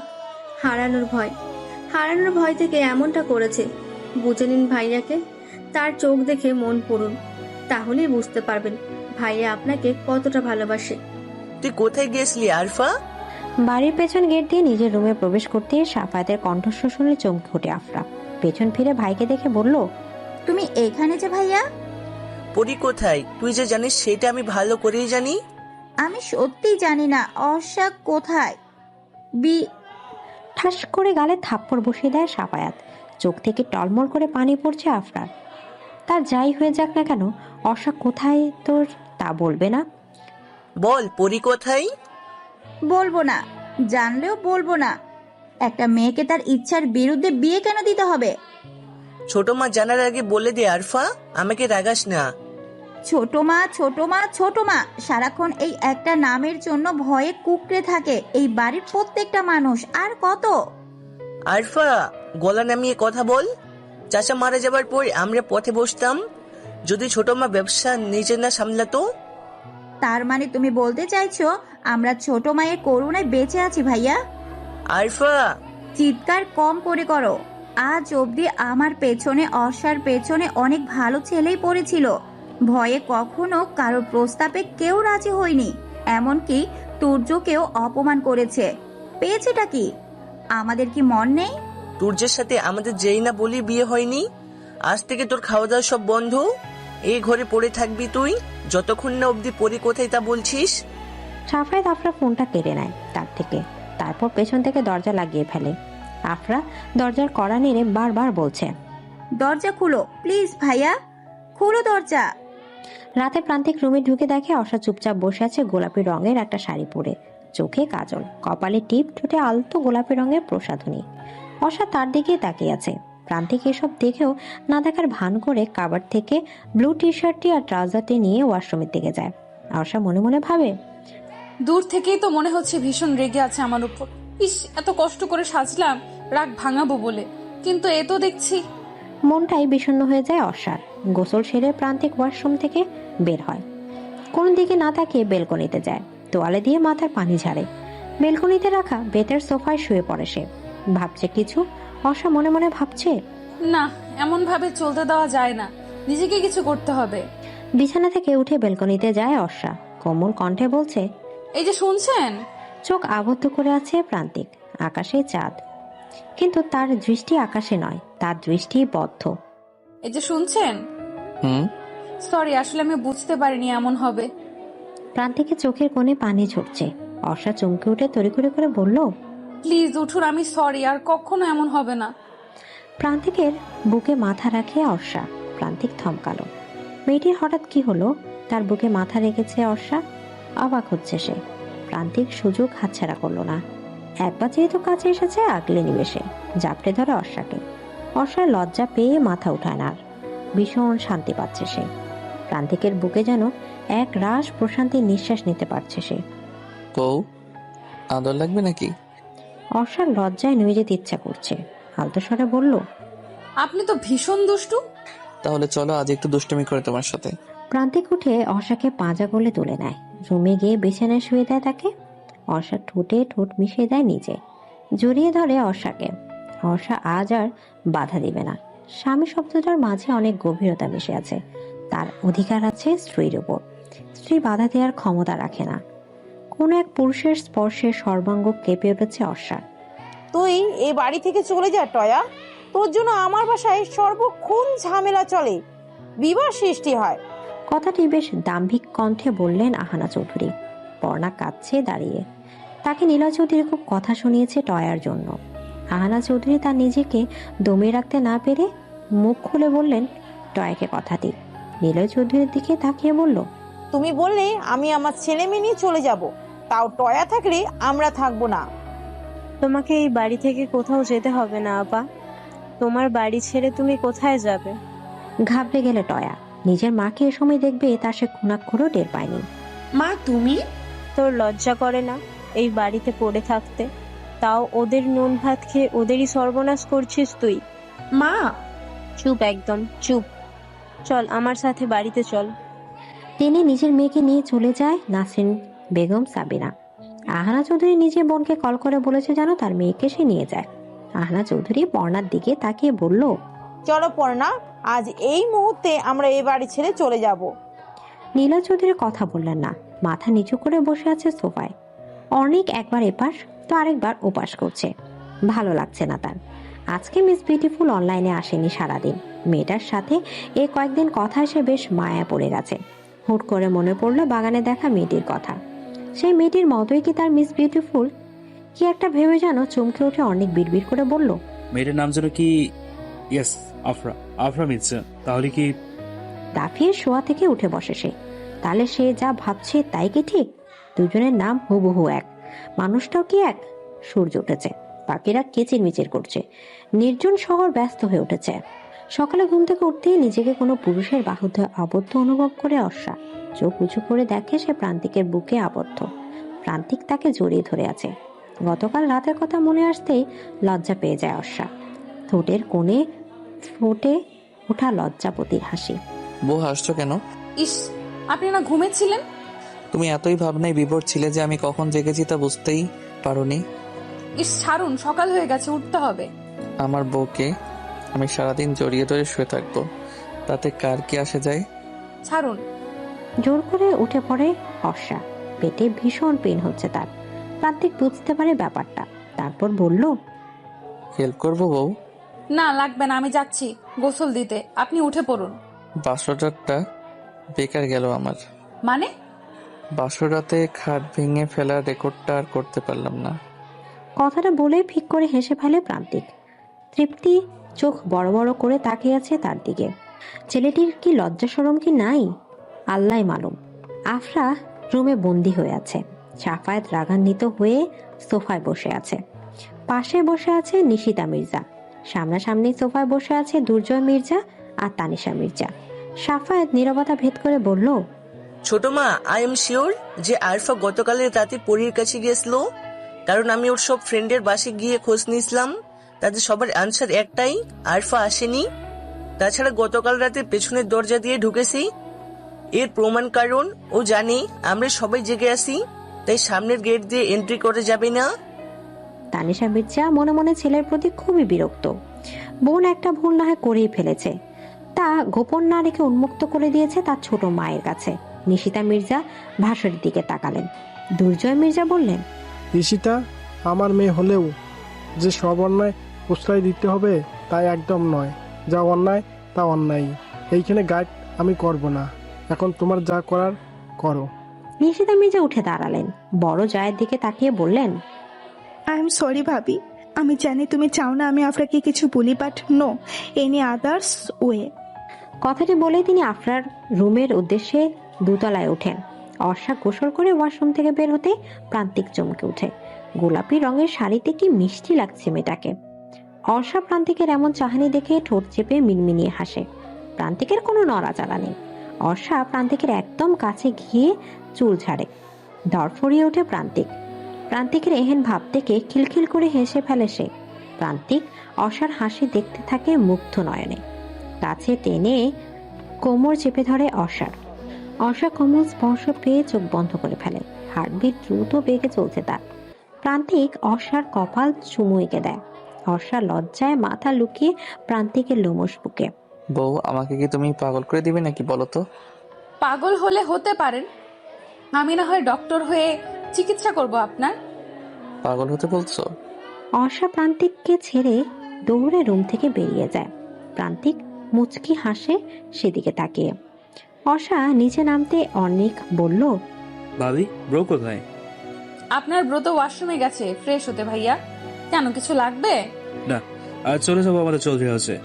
হারানোর ভয় থেকে এমনটা করেছে। বুঝে নিন ভাইয়াকে, তার চোখ দেখে মন পড়ুন, তাহলেই বুঝতে পারবেন ভাইয়া আপনাকে কতটা ভালোবাসে। তুই কোথায় গেছলি আরফা? বাড়ির পেছন গেট দিয়ে নিজের রুমে প্রবেশ করতে সাফায়াতের কণ্ঠস্বর শুনে চমকে ওঠে আফরা। পেছন ফিরে ভাইকে দেখে বলল, তুমি এখানে যে ভাইয়া? পরি কোথায় তুই যে জানিস সেটা আমি ভালো করেই জানি। আমি সত্যি জানি না অর্ষা কোথায়। ঠাস করে গালে থাপ্পড় বসিয়ে দেয় সাফায়াত। চোখ থেকে টলমল করে পানি পড়ছে আফরার। তার যাই হয়ে যাক না কেন, অর্ষা কোথায় তোর তা বলবে না? বল পরি কোথায়? বলবো না, জানলেও বলবো না। একটা মেয়েকে তার ইচ্ছার বিরুদ্ধে বিয়ে কেন দিতে হবে? ছোট মা জানার আগে বলে দে আরফা, আমাকে রাগাস না। ছোট মা ছোট মা ছোট মা, সারাক্ষণ এই একটা নামের জন্য ভয়ে কুকড়ে থাকে এই বাড়ির প্রত্যেকটা মানুষ। আর কত? আরফা গলা নামিয়ে কথা বল। চাচা মারা যাবার পর আমরা পথে বসতাম, যদি ছোট মা ব্যবসা নিজে না সামলাতো। তার মানে তুমি বলতে চাইছো আমরা ছোট মায়ের করুণায় বেঁচে আছি ভাইয়া? আরফা চিৎকার কম করে করো। আজ অবধি আমার পেছনে, অর্ষার পেছনে অনেক ভালো ছেলেই পড়েছিল। ভয়ে কখনো কারো প্রস্তাবে কেউ রাজি হয়নি। এমনকি তুর্যকেও অপমান করেছে। পেয়েছেটা কি? আমাদের কি মন নেই? তুর্যের সাথে আমাদের যেই না বলি বিয়ে হয়নি। আজ থেকে তোর খাওয়া দাওয়া সব বন্ধ। এই ঘরে পড়ে থাকবি তুই যতক্ষণ না অবধি পরি কোথায় তা বলছিস। সাফায়াত আফরা ফোনটা কেড়ে নেয় তার থেকে, তারপর পেছন থেকে দরজা লাগিয়ে ফেলে। আফরা দরজার কড়া নেড়ে বারবার বলছে, দরজা খুলো প্লিজ ভাইয়া, খুলো দরজা। রাতে প্রান্তিক রুমে ঢুকে দেখে অর্ষা চুপচাপ বসে আছে গোলাপি রঙের একটা শাড়ি পরে, চোখে কাজল, কপালে টিপ, ঠোঁটে আলতো গোলাপি রঙের প্রসাধনী। অর্ষা তার দিকে তাকিয়ে আছে। প্রান্তিক এসব দেখেও না দেখার ভান করে কাবার থেকে ব্লু টি শার্টটি আর ট্রাউজারটি নিয়ে ওয়াশরুমের দিকে যায়। অর্ষা মনে মনে ভাবে, দূর থেকেই তো মনে হচ্ছে ভীষণ রেগে আছে আমার উপর। ইস, এত কষ্ট করে সাজলাম রাগ ভাঙাবো বলে, কিন্তু এ তো দেখছি। মনটাই বিষণ্ণ হয়ে যায় অর্ষার। গোসল সেরে প্রান্তিক ওয়াশরুম থেকে বের হয়। কোন দিকে না তাকিয়ে বেলকনিতে যায়, তোয়ালে দিয়ে মাথার পানি ঝাড়ে। বেলকনিতে রাখা বেতের সোফায় শুয়ে পড়ে সে। ভাবছে কিছু। অর্ষা মনে মনে ভাবছে, না, এমন ভাবে চলতে দেওয়া যায় না, নিজেকে কিছু করতে হবে। বিছানা থেকে উঠে বেলকনিতে যায় অর্ষা। কোমল কণ্ঠে বলছে, এই যে শুনছেন? চোখ আবদ্ধ করে আছে প্রান্তিক। আকাশে চাঁদ, কিন্তু তার দৃষ্টি আকাশে নয়, তার দৃষ্টি বদ্ধ। এই যে শুনছেন? সরি, আসলে আমি বুঝতে পারিনি এমন হবে। প্রান্তিকের চোখের কোণে পানি ঝরছে। অর্ষা চমকে উঠে তড়িঘড়ি করে বলল, প্লিজ উঠুন, আমি সরি, আর কখনো এমন হবে না। প্রান্তিকের বুকে মাথা রাখে অর্ষা। প্রান্তিক থমকালো। মেয়েটির হঠাৎ কি হলো? তার বুকে মাথা রেখেছে অর্ষা। অবাক হচ্ছে সে। প্রান্তিক সুযোগ হাতছাড়া করলো না। একবার যেহেতু কাছে এসেছে, আগলে নিবে সে। জাপটে ধরে অর্ষাকে। অর্ষার লজ্জা পেয়ে মাথা উঠায় না আর। ভীষণ শান্তি পাচ্ছে সে। প্রান্তিকের বুকে যেন এক রাশ প্রশান্তির নিঃশ্বাস নিতে পারছে সে। বউ, আদর লাগবে নাকি? অর্ষার লজ্জায় নুয়ে যেতে ইচ্ছা করছে। আলতো স্বরে বলল, আপনি তো ভীষণ দুষ্টু। তাহলে চলো আজ একটু দুষ্টুমি করে তোমার সাথে। প্রান্তিক উঠে অর্ষাকে পাঁজা গলে তুলে নেয়। রুমে গিয়ে বিছানায় শুয়ে দেয় তাকে। অর্ষার ঠোঁটে ঠোঁট মিশিয়ে দেয় নিজে। জড়িয়ে ধরে অর্ষাকে। অর্ষা আজ আর বাধা দিবে না। স্বামী শব্দটার মাঝে অনেক গভীরতা মিশে আছে। তার অধিকার আছে স্ত্রীর উপর। স্ত্রী বাধা দেওয়ার ক্ষমতা রাখে না। কোন এক পুরুষের স্পর্শে সর্বাঙ্গ কেঁপে উঠেছে অর্ষার। তুই এই বাড়ি থেকে চলে যা টয়া। তোর জন্য আমার বাসায় সর্বক্ষণ ঝামেলা চলে, বিবাদ সৃষ্টি হয়। কথাটি বেশ দাম্ভিক কণ্ঠে বললেন আহানা চৌধুরী। পর্ণা কাঁদছে দাঁড়িয়ে। তাকে নীলা চৌধুরী খুব কথা শুনিয়েছে টয়ার জন্য। আহানা চৌধুরী তার নিজেকে দমিয়ে রাখতে না পেরে মুখ খুলে বললেন টয়াকে কথাটি। নীলা চৌধুরীর দিকে তাকিয়ে বলল, তুমি বললে আমি আমার ছেলে মেয়ে নিয়ে চলে যাব, তাও টয়া থাকলে আমরা থাকবো না। তোমাকে এই বাড়ি থেকে কোথাও যেতে হবে না আপা। তোমার বাড়ি ছেড়ে তুমি কোথায় যাবে? ঘাবড়ে গেলে টয়া। নিজের মাকে এ সময় দেখবে তা সে খুনাক্ষরও টের পায়নি। মা তুমি? তোর লজ্জা করে না এই বাড়িতে পড়ে থাকতে? তাও ওদের নুন ভাত খেয়ে ওদেরই সর্বনাশ করছিস তুই। মা! চুপ, একদম চুপ। চল আমার সাথে বাড়িতে চল। টেনে নিজের মেয়েকে নিয়ে চলে যায় নাসরিন বেগম সাবিনা। আহনা চৌধুরী নিজের বোনকে কল করে বলেছে যেন তার মেয়েকে সে নিয়ে যায়। আহনা চৌধুরী পর্ণার দিকে তাকিয়ে বলল, চলো পর্ণা, আজ এই মুহূর্তে আমরা এই বাড়ি ছেড়ে চলে যাব। নীলা চৌধুরী কথা বললেন না, মাথা নিচু করে বসে আছে সোফায়। অনেক একবার এপাশ তো আরেকবার ওপাশ করছে, ভালো লাগছে না তার। আজকে মিস বিউটিফুল অনলাইনে আসেনি সারাদিন। মেয়েটার সাথে এই কয়েকদিন কথা এসে বেশ মায়া পড়ে গেছে। হুট করে মনে পড়লো বাগানে দেখা মেয়েটির কথা। সেই মেয়েটির মতোই কি তার মিস বিউটিফুল? কি একটা ভেবে যেন চমকে উঠে অনেক বিড়বিড় করে বলল, মেয়েটার নাম যেন কি? ইয়েস, আফরা। আফরা মির্জা। তাহলে কি? দাফিয়ে শোয়া থেকে উঠে বসে সে। তাহলে সে যা ভাবছে তাই কি ঠিক? দুজনের নাম হুবহু এক, মানুষটাও কি এক? সূর্য উঠেছে, পাখিরা কিচিরমিচির করছে, নির্জন শহর ব্যস্ত হয়ে উঠেছে। সকালে ঘুম থেকে উঠতেই নিজেকে কোনো পুরুষের বাহুতে আবদ্ধ অনুভব করে অর্ষা। চোখ উঁচু করে দেখে সে প্রান্তিকের বুকে আবদ্ধ। প্রান্তিক তাকে জড়িয়ে ধরে আছে। গতকাল রাতের কথা মনে আসতেই লজ্জা পেয়ে যায় অর্ষা। ঠোঁটের কোণে ফুটে ওঠা লজ্জাপতির হাসি। বউ হাসছো কেন? ইস, আপনি না ঘুমেছিলেন? তুমি এতই ভাবনায় বিভোর ছিলে যে আমি কখন জেগেছি তা বুঝতেই পারোনি। ইস ছাড়ুন, সকাল হয়ে গেছে, উঠতে হবে। আমার বউকে আমি সারাদিন জড়িয়ে ধরে শুয়ে থাকবো, তাতে কার কি আসে যায়? ছাড়ুন। জোর করে উঠে পড়ে অর্ষা। পেটে ভীষণ পেন হচ্ছে তার। প্রান্তিক বুঝতে পারে ব্যাপারটা, তারপর বলল, হেল্প করবো বউ? না লাগবে না, আমি যাচ্ছি গোসল দিতে, আপনি উঠে পড়ুন। বাসরাতটা বেকার গেল আমার। মানে? বাসরাতে খাট ভেঙে ফেলার রেকর্ডটা আর করতে পারলাম না। কথাটা বলে ফিক করে হেসে ফেলে প্রান্তিক। তৃপ্তি চোখ বড় বড় করে তাকিয়ে আছে তার দিকে। ছেলেটির কি লজ্জা শরম কি নাই? আল্লাহ মালুম। আফরা রুমে বন্দি হয়ে আছে। সাফায়েত রাগান্বিত হয়ে সোফায় বসে আছে। পাশে বসে আছে নিশিতা মির্জা। সামনাসামনি সোফায় বসে আছে দুর্জয় মির্জা আর তানিশা মির্জা। সাফায়েত নীরবতা ভেদ করে বলল, ছোট মা, আই এম শিওর যে আরফা গতকালের রাতে পরীর কাছে গিয়েছিল। কারণ আমি ওর সব ফ্রেন্ডের বাসে গিয়ে খোঁজ নিয়েছিলাম, তাদের সবার অ্যান্সার একটাই, আরফা আসেনি। তাছাড়া গতকাল রাতে পেছনের দরজা দিয়ে ঢুকেছি। এর প্রমাণ কারণ ও জানে আমরা সবাই জেগে আছি, তাই সামনের গেট দিয়ে এন্ট্রি করে যাবে না। তানিশা মির্জা মনে মনে ছেলের প্রতি খুবই বিরক্ত। বোন একটা ভুল না হয় করেই ফেলেছে, তা গোপন না রেখে উন্মুক্ত করে দিয়েছে তার ছোট মায়ের কাছে। নিশিতা মির্জা ভাসুরের দিকে তাকালেন। দুর্জয় মির্জা বললেন, ঋষিতা, আমার মেয়ে হলেও যে সব অন্যায় প্রশ্রয় দিতে হবে তাই একদম নয়। যা অন্যায় তা অন্যায়। এইখানে গাইড আমি করব না। এখন তোমার যা করার করো। নিশিতা মির্জা উঠে দাঁড়ালেন। বড় জয়ের দিকে তাকিয়ে বললেন, আই এম সরি ভাবি, আমি জানি তুমি চাও না আমি আফরাকে কিছু বলি, but no any others way. কথাটি বলে তিনি আফরার রুমের উদ্দেশ্যে দোতলায় ওঠেন। অর্ষা গোসল করে ওয়াশরুম থেকে বের হতে প্রান্তিক চমকে ওঠে। গোলাপি রঙের শাড়িতে কি মিষ্টি লাগছে মেয়েটাকে। অর্ষা প্রান্তিকের এমন চাহনি দেখে ঠোঁট চেপে মিনমিনিয়ে হাসে। প্রান্তিকের কোনো নড়াচড়া নেই। অর্ষা প্রান্তিকের একদম কাছে গিয়ে চুল ঝাড়ে। দরফরিয়ে ওঠে প্রান্তিক। প্রান্তিকের এহেন ভাব থেকে খিলখিল করে হেসে ফেলে সে। প্রান্তিক অর্ষার হাসি দেখতে থাকে মুগ্ধ নয়নে। কাছে টেনে কোমর চেপে ধরে অর্ষার। অর্ষা কোমল স্পর্শ পেয়ে চোখ বন্ধ করে ফেলে। হার্টবিট দ্রুত বেগে চলছে তার। প্রান্তিক অর্ষার কপাল চুমু এঁকে দেয়। অর্ষা লজ্জায় মাথা লুকিয়ে প্রান্তিকের লোমশ বুকে। বউ, আমাকে কি তুমি পাগল করে দিবে নাকি বলো তো? পাগল হলে হতে পারেন, আমি না হয় ডক্টর হয়ে চিকিৎসা করব আপনার। পাগল হতে বলছো? অর্ষা প্রান্তিককে ছেড়ে দৌড়ে রুম থেকে বেরিয়ে যায়। প্রান্তিক মুচকি হাসে সেদিকে তাকিয়ে। অর্ষা নিচে নামতে অনেক বলল, ভাবি, ব্রো কোথায়? আপনার ব্রত ওয়াশরুমে গেছে ফ্রেশ হতে। ভাইয়া, কেন কিছু লাগবে? না, আর চলে যাবো আমাদের চৌধুরী হাউসে,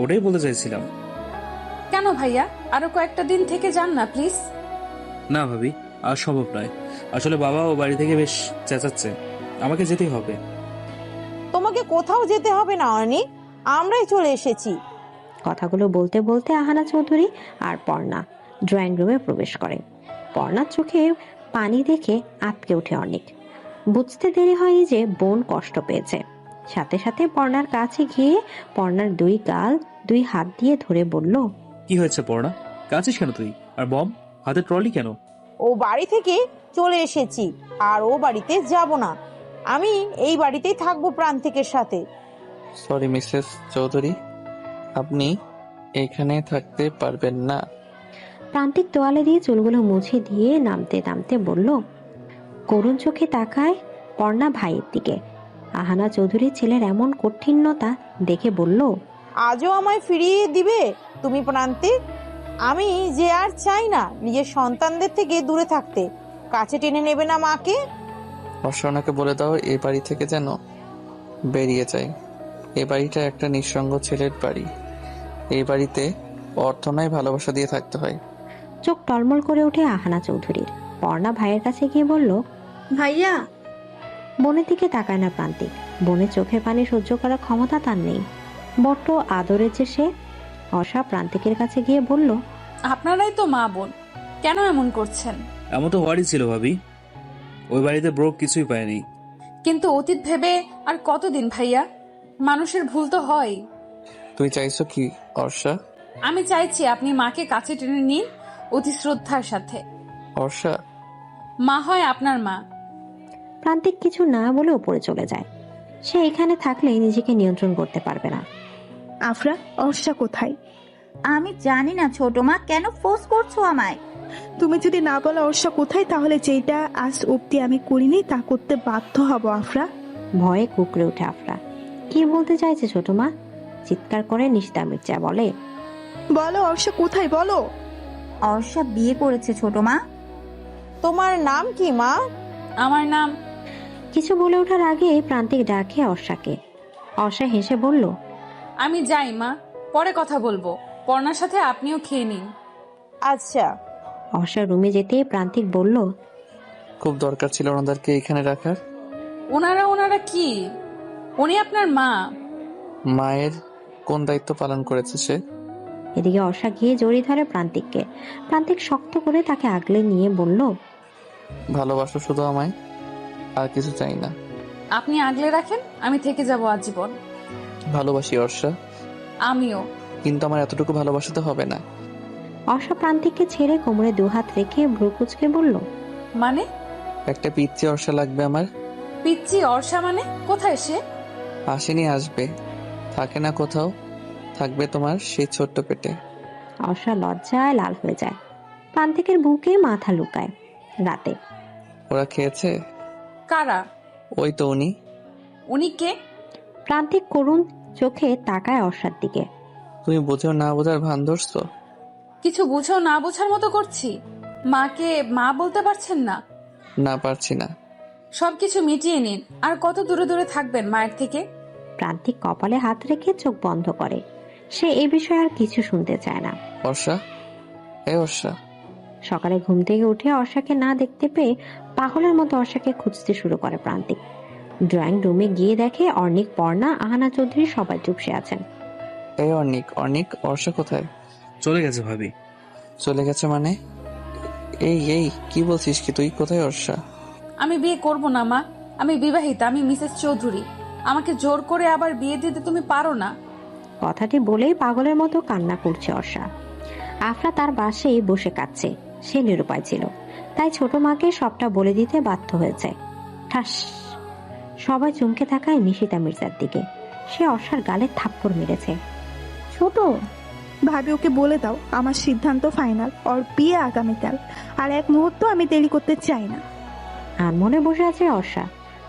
ওটাই বলতে চাইছিলাম। কেন ভাইয়া, আরো কয়েকটা দিন থেকে যান না প্লিজ। না ভাবি, আর সম্ভব নয়। আসলে বাবা ও বাড়ি থেকে বেশ চেঁচাচ্ছে, আমাকে যেতেই হবে। তোমাকে কোথাও যেতে হবে না অর্নি, আমরাই চলে এসেছি। কথাগুলো বলতে বলতে আহানা চৌধুরী আর পর্ণা ড্রয়িং রুমে প্রবেশ করে। পর্ণার চোখে পানি দেখে আটকে ওঠে অনেক। বুঝতে দেরি হয়নি যে বোন কষ্ট পেয়েছে। সাথে সাথে পর্ণার কাছে গিয়ে পর্ণার দুই গাল দুই হাত দিয়ে ধরে বলল, কি হয়েছে পড়া? কাছিস কেন তুই? আর বম হাতে ট্রলি কেন? ও বাড়ি থেকে চলে এসেছি আর ও বাড়িতে যাব না। আমি এই বাড়িতেই থাকবো প্রান্তিকের সাথে। সরি মিসেস চৌধুরী, আপনি এখানে থাকতে পারবেন না। প্রান্তিক তোয়ালে দিয়ে চুলগুলো মুছে দিয়ে নামতে নামতে বলল। করুণ চোখে তাকায় পর্ণা ভাইয়ের দিকে। আহানা চৌধুরী ছেলের এমন কঠিনতা দেখে বলল, আজও আমায় ফিরিয়ে দিবে তুমি প্রান্তিক? আমি যে আর চাই না নিজের সন্তানদের থেকে দূরে থাকতে। কাছে টেনে নেবে না মাকে? অর্ষণাকে বলে দাও এই বাড়ি থেকে যেন বেরিয়ে যায়। এ বাড়িটা একটা নিঃসঙ্গ ছেলের বাড়ি। এই বাড়িতে অর্থ নয়, ভালোবাসা দিয়ে থাকতে হয়। চোখ টলমল করে ওঠে আহানা চৌধুরীর। পর্ণা ভাইয়ের কাছে গিয়ে বলল, ভাইয়া। বোনের দিকে তাকায় না প্রান্তিক। বোনের চোখের পানি সহ্য করার ক্ষমতা তার নেই। বড্ড আদরের যে সে। অর্ষা প্রান্তিকের কাছে গিয়ে বলল, আপনারাই তো মা বোন, কেন এমন করছেন? এমন তো হওয়ারই ছিল ভাবি। ওই বাড়িতে ব্রোক কিছুই পায়নি। কিন্তু অতীত ভেবে আর কতদিন ভাইয়া? মানুষের ভুল তো হয়। তুই চাইছো কি অর্ষা? আমি চাইছি আপনি মাকে কাছে টেনে নিন অতি শ্রদ্ধার সাথে। অর্ষা, মা হয় আপনার মা। প্রান্তিক কিছু না বলে উপরে চলে যায়। সে এখানে থাকলে নিজেকে নিয়ন্ত্রণ করতে পারবে না। আফরা, অর্ষা কোথায়? আমি জানি না ছোট মা, কেন ফোর্স করছো আমায়? তুমি যদি না বলো অর্ষা কোথায়, তাহলে যেটা আজ অব্দি আমি করিনি তা করতে বাধ্য হব আফরা। ভয়ে কুকড়ে ওঠে আফরা। কি বলতে চাইছে ছোট মা? চিৎকার করে নিশিতা মির্জা বলে, বলো অর্ষা কোথায়, বলো। অর্ষা বিয়ে করেছে ছোট মা। তোমার নাম কি মা? আমার নাম। কিছু বলে ওঠার আগে প্রান্তিক ডাকে অর্ষাকে। অর্ষা হেসে বলল, আমি যাই মা, পরে কথা বলবো। পর্ণার সাথে আপনিও খেয়ে নিন। আচ্ছা। অর্ষা রুমে যেতে প্রান্তিক বলল, খুব দরকার ছিল ওনাদেরকে এখানে রাখার। ওনারা কি? উনি আপনার মা। মায়ের কোন দায়িত্ব পালন করেছে সে? এদিকে অর্ষা গিয়ে জড়িয়ে ধরে প্রান্তিককে। প্রান্তিক শক্ত করে তাকে আগলে নিয়ে বলল, ভালোবাসো শুধু আমায়, আর কিছু চাই না। আপনি আগলে রাখেন, আমি থেকে যাব আজীবন। ভালোবাসি অর্ষা। আমিও। কিন্তু আমার এতটুকু ভালোবাসাতে হবে না। অর্ষা প্রান্তিককে ছেড়ে কোমরে দুহাত রেখে ভ্রু কুঁচকে বলল, মানে? একটা পিচ্চি অর্ষা লাগবে আমার। পিচ্চি অর্ষা মানে? কোথায় সে? আসেনি, আসবে। থাকে না কোথাও, থাকবে তোমার সেই ছোট্ট পেটে। অর্ষা লজ্জায় লাল হয়ে যায়। প্রান্তিকের বুকে মাথা লুকায়। রাতে ওরা খেয়েছে? কারা? ওই তো উনি। উনি কে? প্রান্তিক করুণ চোখে তাকায় অর্ষার দিকে। তুমি বুঝেও না বোঝার ভান ধরছো? কিছু বুঝেও না বোঝার মতো করছি? মাকে মা বলতে পারছেন না? না, পারছি না। সবকিছু মিটিয়ে নিন। আর কত দূরে দূরে থাকবেন মায়ের থেকে? প্রান্তিক কপালে হাত রেখে চোখ বন্ধ করে। সে এ বিষয়ে আর কিছু শুনতে চায় না। অর্ষা, অর্ষা। সকালে ঘুম থেকে উঠে অর্ষাকে না দেখতে পেয়ে পাগলের মতো অর্ষাকে খুঁজতে শুরু করে প্রান্তিক। ড্রয়িং রুমে গিয়ে দেখে অর্ণিক, পর্ণা, আহানা চৌধুরী সবাই চুপসে আছেন। অর্ণিক, অর্ষা কোথায়? চলে গেছে ভাবি। চলে গেছে মানে? এই কি বলছিস কি তুই? কোথায় অর্ষা? আমি বিয়ে করব না মা। আমি বিবাহিতা, আমি মিসেস চৌধুরী। আমাকে জোর করে আবার বিয়ে দিতে তুমি পারো না। কথাটি বলেই পাগলের মতো কান্না করছে অর্ষা। আফরা তার পাশেই বসে কাঁদছে। সে নিরুপায় ছিল, তাই ছোট মাকে সবটা বলে দিতে বাধ্য হয়েছে। ঠাস! সবাই চমকে থাকায় নিশিতা মির্জার দিকে। সে অর্ষার গালে থাপ্পড় মেরেছে। ছোট ভাবি, ওকে বলে দাও আমার সিদ্ধান্ত ফাইনাল। ওর বিয়ে আগামীকাল, আর এক মুহূর্ত আমি দেরি করতে চাই না। আর মনে বসে আছে অর্ষা।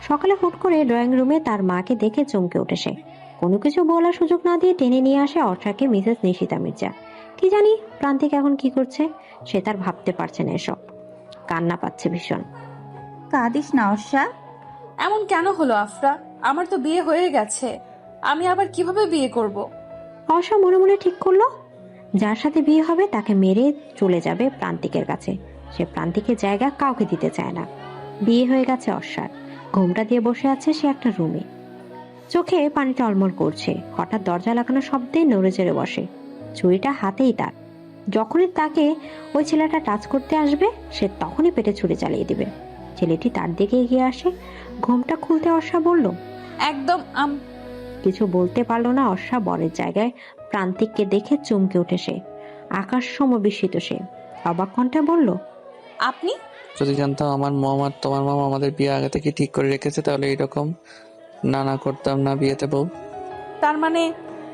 সকালে হুট করে ড্রয়িং রুমে তার মাকে দেখে চমকে উঠে সে। কোনো কিছু বলার সুযোগ না দিয়ে টেনে নিয়ে আসে অর্ষাকে মিসেস নিশিতা মির্জা। কি জানি প্রান্তিক এখন কি করছে, সে তার ভাবতে পারছে না এসব। কান্না পাচ্ছে ভীষণ। কাঁদিস না অর্ষা। এমন কেন হলো আফরা? আমার তো বিয়ে হয়ে গেছে, আমি আবার কিভাবে বিয়ে করব? অর্ষা মনে মনে ঠিক করলো, যার সাথে বিয়ে হবে তাকে মেরে চলে যাবে প্রান্তিকের কাছে। সে প্রান্তিকের জায়গা কাউকে দিতে চায় না। বিয়ে হয়ে গেছে অর্ষার। ঘোমটা দিয়ে বসে আছে সে একটা রুমে। চোখে পানি টলমল করছে। হঠাৎ দরজা লাগানো শব্দে নড়ে চড়ে বসে। ছুরিটা হাতেই তার। যখনই তাকে ওই ছেলেটা টাচ করতে আসবে সে তখনই পেটে ছুরি চালিয়ে দিবে। ছেলেটি তার দিকে এগিয়ে আসে। ঘুমটা খুলতে অর্ষা বলল, একদম কিছু বলতে পারলো না অর্ষা। বরের জায়গায় প্রান্তিককে দেখে চমকে উঠে সে। আকাশ সম বিস্মিত সে। অবাক কণ্ঠে বলল, আপনি? যদি জানতাম আমার মম আর তোমার মামা আমাদের বিয়ে আগে থেকে ঠিক করে রেখেছে তাহলে এরকম না করতাম না বিয়েতে বউ। তার মানে?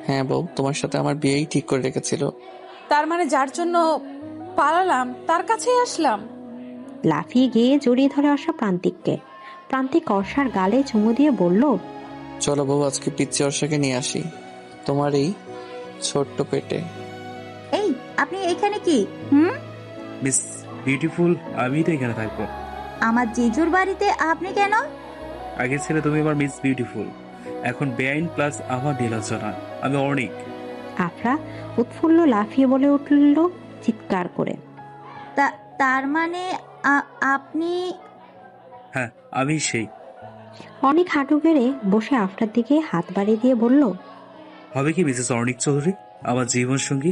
হ্যাঁ বউ, তোমার সাথে আমার বিয়েই ঠিক করে রেখেছিল। তার মানে যার জন্য পালালাম তার কাছেই আসলাম? লাফিয়ে গিয়ে জড়িয়ে ধরে অর্ষা প্রান্তিককে। প্রান্তিক অর্ষার গালে চুমু দিয়ে বলল, চলো বউ, আজকে পিচ্চি অর্ষাকে নিয়ে আসি তোমার এই ছোট্ট পেটে। এই আপনি এখানে কি? মিস বিউটিফুল, আমি তো এখানে থাকবো। আমার জিজুর বাড়িতে আপনি কেন? আগে ছিল তুমি আমার মিস বিউটিফুল, এখন বেআইন প্লাস আমার নীলাঞ্জনা। আমি অর্ণিক। আফরা উৎফুল্ল লাফিয়ে বলে উঠল চিৎকার করে, তার মানে আপনি? হ্যাঁ, আমি সেই। অনেক হাঁটু গেড়ে বসে আফরার দিকে হাত বাড়িয়ে দিয়ে বলল, হবে কি মিসেস অর্ণিক চৌধুরী, আমার জীবন সঙ্গী?